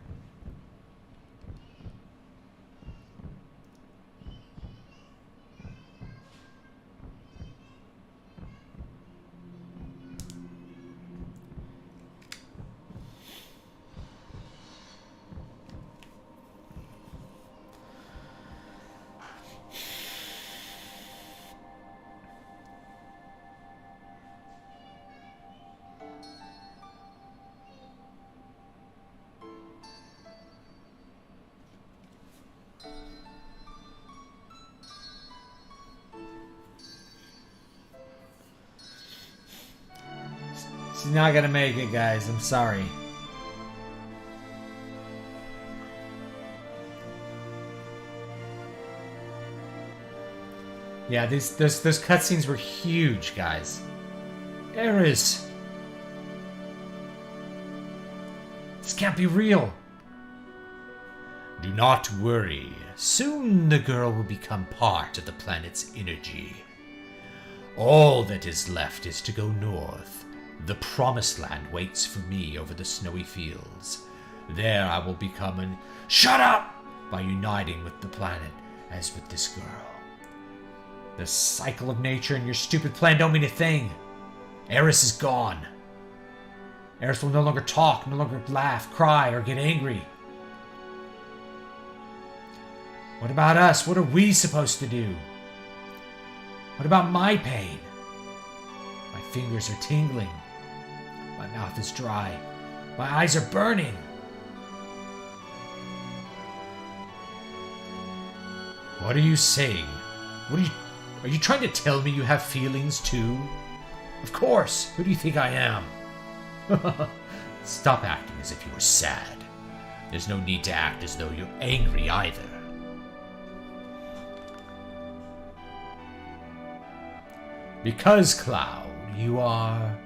She's not gonna make it, guys. I'm sorry. Yeah, those cutscenes were huge, guys. Eris! This can't be real. Do not worry. Soon the girl will become part of the planet's energy. All that is left is to go north. The promised land waits for me over the snowy fields. There I will become an... Shut up! By uniting with the planet, as with this girl. The cycle of nature and your stupid plan don't mean a thing. Eris is gone. Eris will no longer talk, no longer laugh, cry, or get angry. What about us? What are we supposed to do? What about my pain? My fingers are tingling. My mouth is dry. My eyes are burning. What are you saying? Are you trying to tell me you have feelings too? Of course. Who do you think I am? Stop acting as if you were sad. There's no need to act as though you're angry either. Because, Cloud, you are...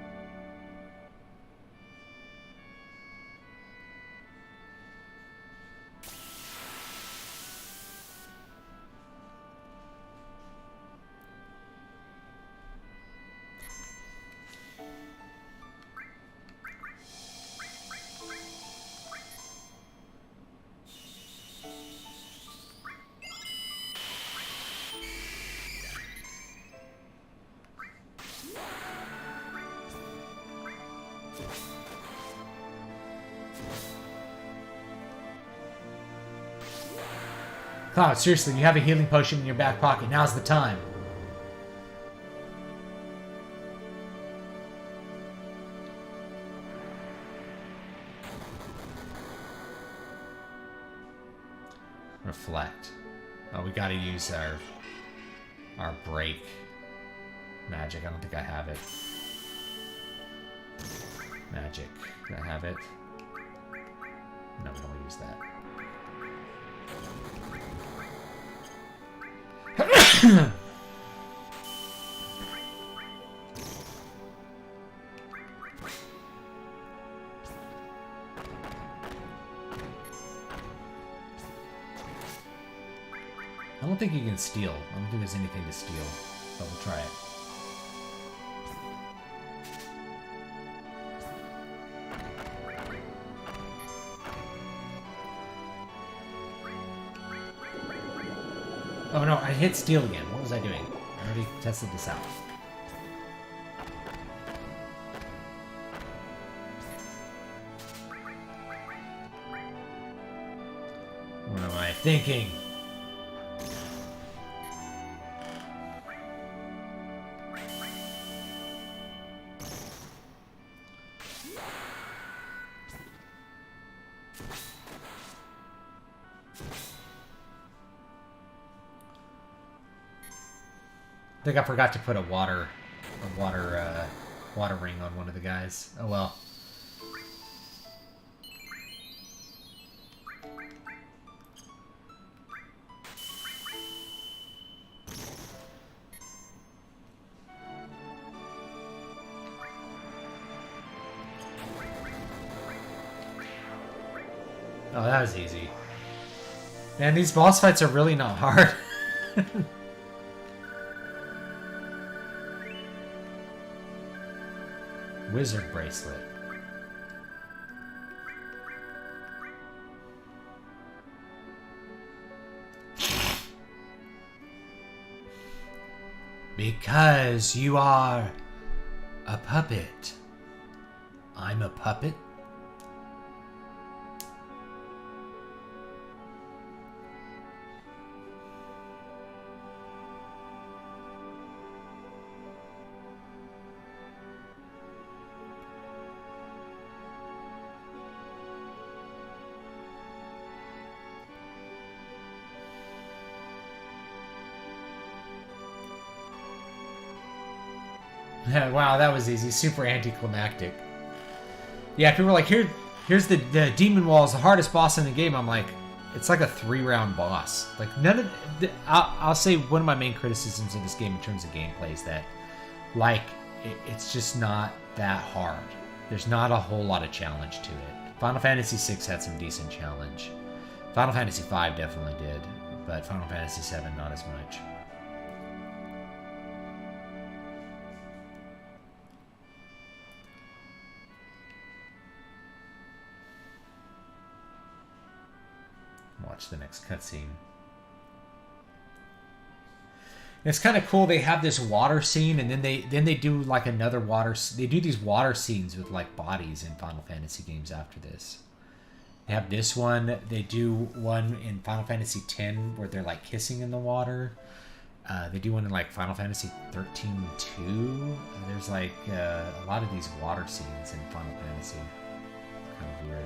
Cloud, seriously, you have a healing potion in your back pocket. Now's the time. Reflect. Oh, we gotta use our break magic. I don't think I have it. Magic. Do I have it? No, we don't use that. I don't think you can steal. I don't think there's anything to steal, but we'll try it. Oh no, I hit steal again. What was I doing? I already tested this out. What am I thinking? I think I forgot to put a water ring on one of the guys. Oh well. Oh, that was easy. Man, these boss fights are really not hard. Wizard bracelet. Because you are a puppet. I'm a puppet? Wow, that was easy. Super anticlimactic. Yeah, people were like, here's the demon wall is the hardest boss in the game. I'm like, it's like a 3-round boss. Like, none of I'll say one of my main criticisms of this game in terms of gameplay is that, like, it's just not that hard. There's not a whole lot of challenge to it. Final Fantasy VI had some decent challenge. Final Fantasy V definitely did, but Final Fantasy VII not as much. Watch the next cutscene. It's kind of cool. They have this water scene, and then they do like another water. They do these water scenes with like bodies in Final Fantasy games after this. They have this one. They do one in Final Fantasy X where they're like kissing in the water. They do one in like Final Fantasy 13 too. There's like a lot of these water scenes in Final Fantasy. It's kind of weird.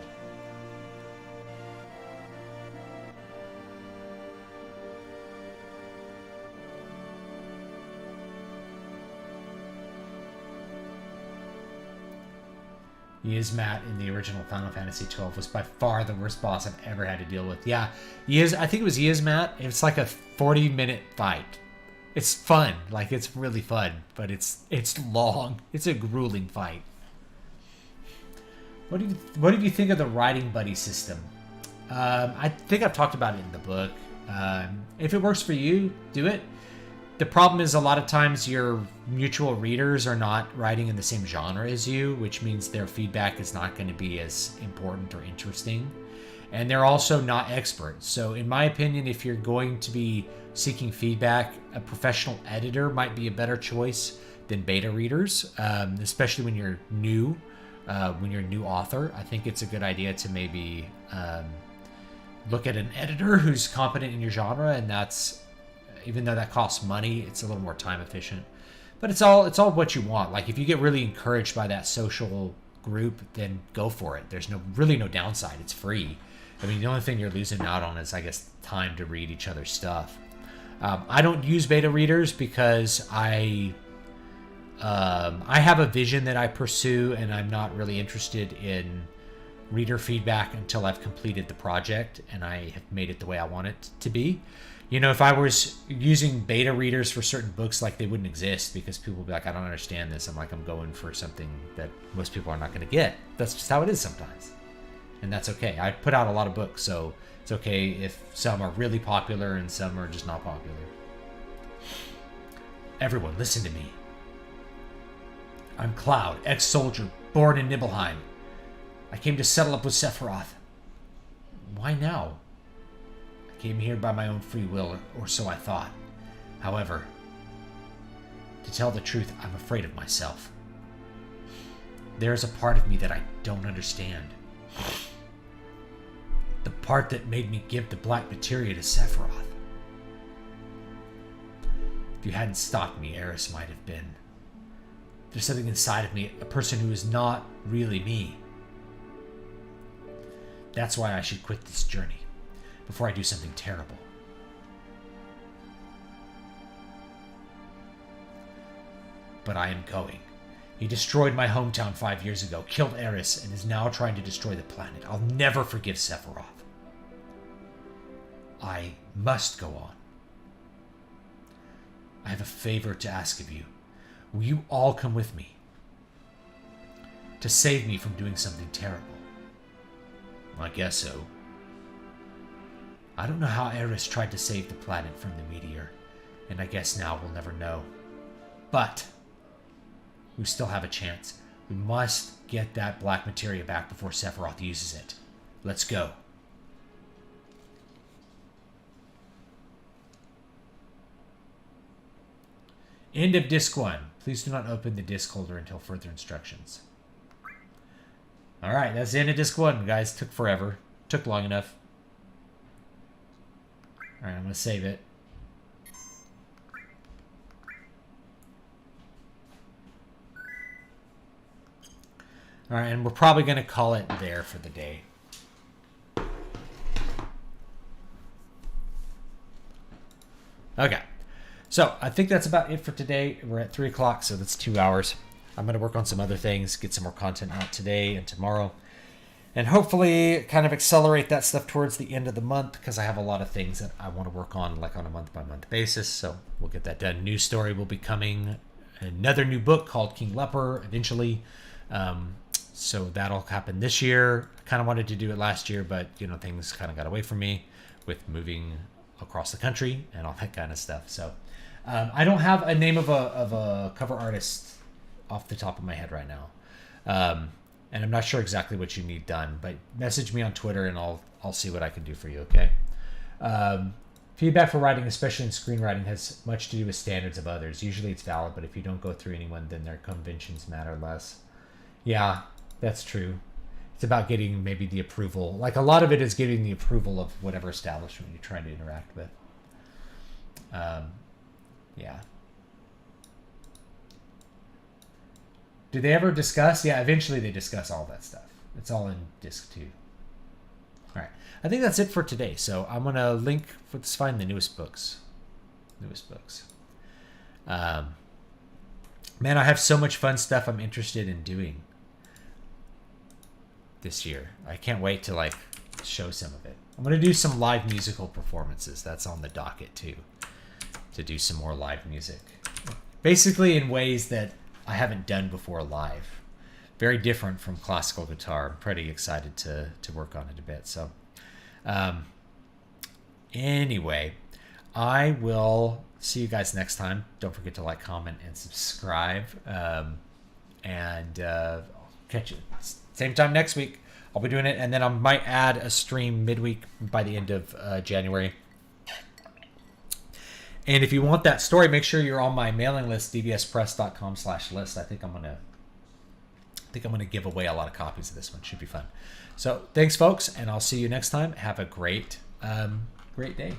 Yizmat in the original Final Fantasy 12 was by far the worst boss I've ever had to deal with. Yeah, I think it was Yizmat. It's like a 40-minute fight. It's fun, like it's really fun, but it's long. It's a grueling fight. What did you think of the riding buddy system? I think I've talked about it in the book. If it works for you, do it. The problem is a lot of times your mutual readers are not writing in the same genre as you, which means their feedback is not going to be as important or interesting. And they're also not experts. So in my opinion, if you're going to be seeking feedback, a professional editor might be a better choice than beta readers, especially when you're new, when you're a new author. I think it's a good idea to maybe look at an editor who's competent in your genre, and that's, even though that costs money, it's a little more time efficient. But it's all what you want. Like if you get really encouraged by that social group, then go for it. There's really no downside. It's free. I mean, the only thing you're losing out on is, I guess, time to read each other's stuff. I don't use beta readers because I have a vision that I pursue, and I'm not really interested in reader feedback until I've completed the project and I have made it the way I want it to be. You know, if I was using beta readers for certain books, like, they wouldn't exist because people would be like, I don't understand this. I'm like, I'm going for something that most people are not going to get. That's just how it is sometimes. And that's okay. I put out a lot of books, so it's okay if some are really popular and some are just not popular. Everyone, listen to me. I'm Cloud, ex-soldier, born in Nibelheim. I came to settle up with Sephiroth. Why now? I came here by my own free will, or so I thought. However, to tell the truth, I'm afraid of myself. There is a part of me that I don't understand. The part that made me give the black materia to Sephiroth. If you hadn't stopped me, Eris might have been. There's something inside of me, a person who is not really me. That's why I should quit this journey, before I do something terrible. But I am going. He destroyed my hometown 5 years ago, killed Eris, and is now trying to destroy the planet. I'll never forgive Sephiroth. I must go on. I have a favor to ask of you. Will you all come with me? To save me from doing something terrible. I guess so. I don't know how Eris tried to save the planet from the meteor, and I guess now we'll never know. But we still have a chance. We must get that black materia back before Sephiroth uses it. Let's go. End of Disc 1. Please do not open the disc holder until further instructions. Alright, that's the end of Disc 1, guys. Took forever. Took long enough. Alright, I'm going to save it. Alright, and we're probably going to call it there for the day. Okay. So, I think that's about it for today. We're at 3 o'clock, so that's 2 hours. I'm going to work on some other things, get some more content out today and tomorrow. And hopefully kind of accelerate that stuff towards the end of the month, because I have a lot of things that I want to work on, like on a month-by-month basis. So we'll get that done. New story will be coming. Another new book called King Leper eventually. So that'll happen this year. I kind of wanted to do it last year, but things kind of got away from me with moving across the country and all that kind of stuff. So I don't have a name of a cover artist off the top of my head right now. And I'm not sure exactly what you need done, but message me on Twitter and I'll see what I can do for you, okay? Feedback for writing, especially in screenwriting, has much to do with standards of others. Usually it's valid, but if you don't go through anyone, then their conventions matter less. Yeah, that's true. It's about getting maybe the approval. Like, a lot of it is getting the approval of whatever establishment you're trying to interact with. Yeah. Do they ever discuss? Yeah, eventually they discuss all that stuff. It's all in disc 2. All right. I think that's it for today. So I'm going to link, let's find the newest books. Man, I have so much fun stuff I'm interested in doing. this year. I can't wait to like show some of it. I'm gonna do some live musical performances. That's on the docket too. To do some more live music, basically in ways that I haven't done before live. Very different from classical guitar. I'm pretty excited to work on it a bit. So, anyway, I will see you guys next time. Don't forget to like, comment, and subscribe. And I'll catch you same time next week. I'll be doing it, and then I might add a stream midweek by the end of January. And if you want that story, make sure you're on my mailing list, dbspress.com/list. I think I'm gonna give away a lot of copies of this one. Should be fun. So thanks, folks, and I'll see you next time. Have a great day.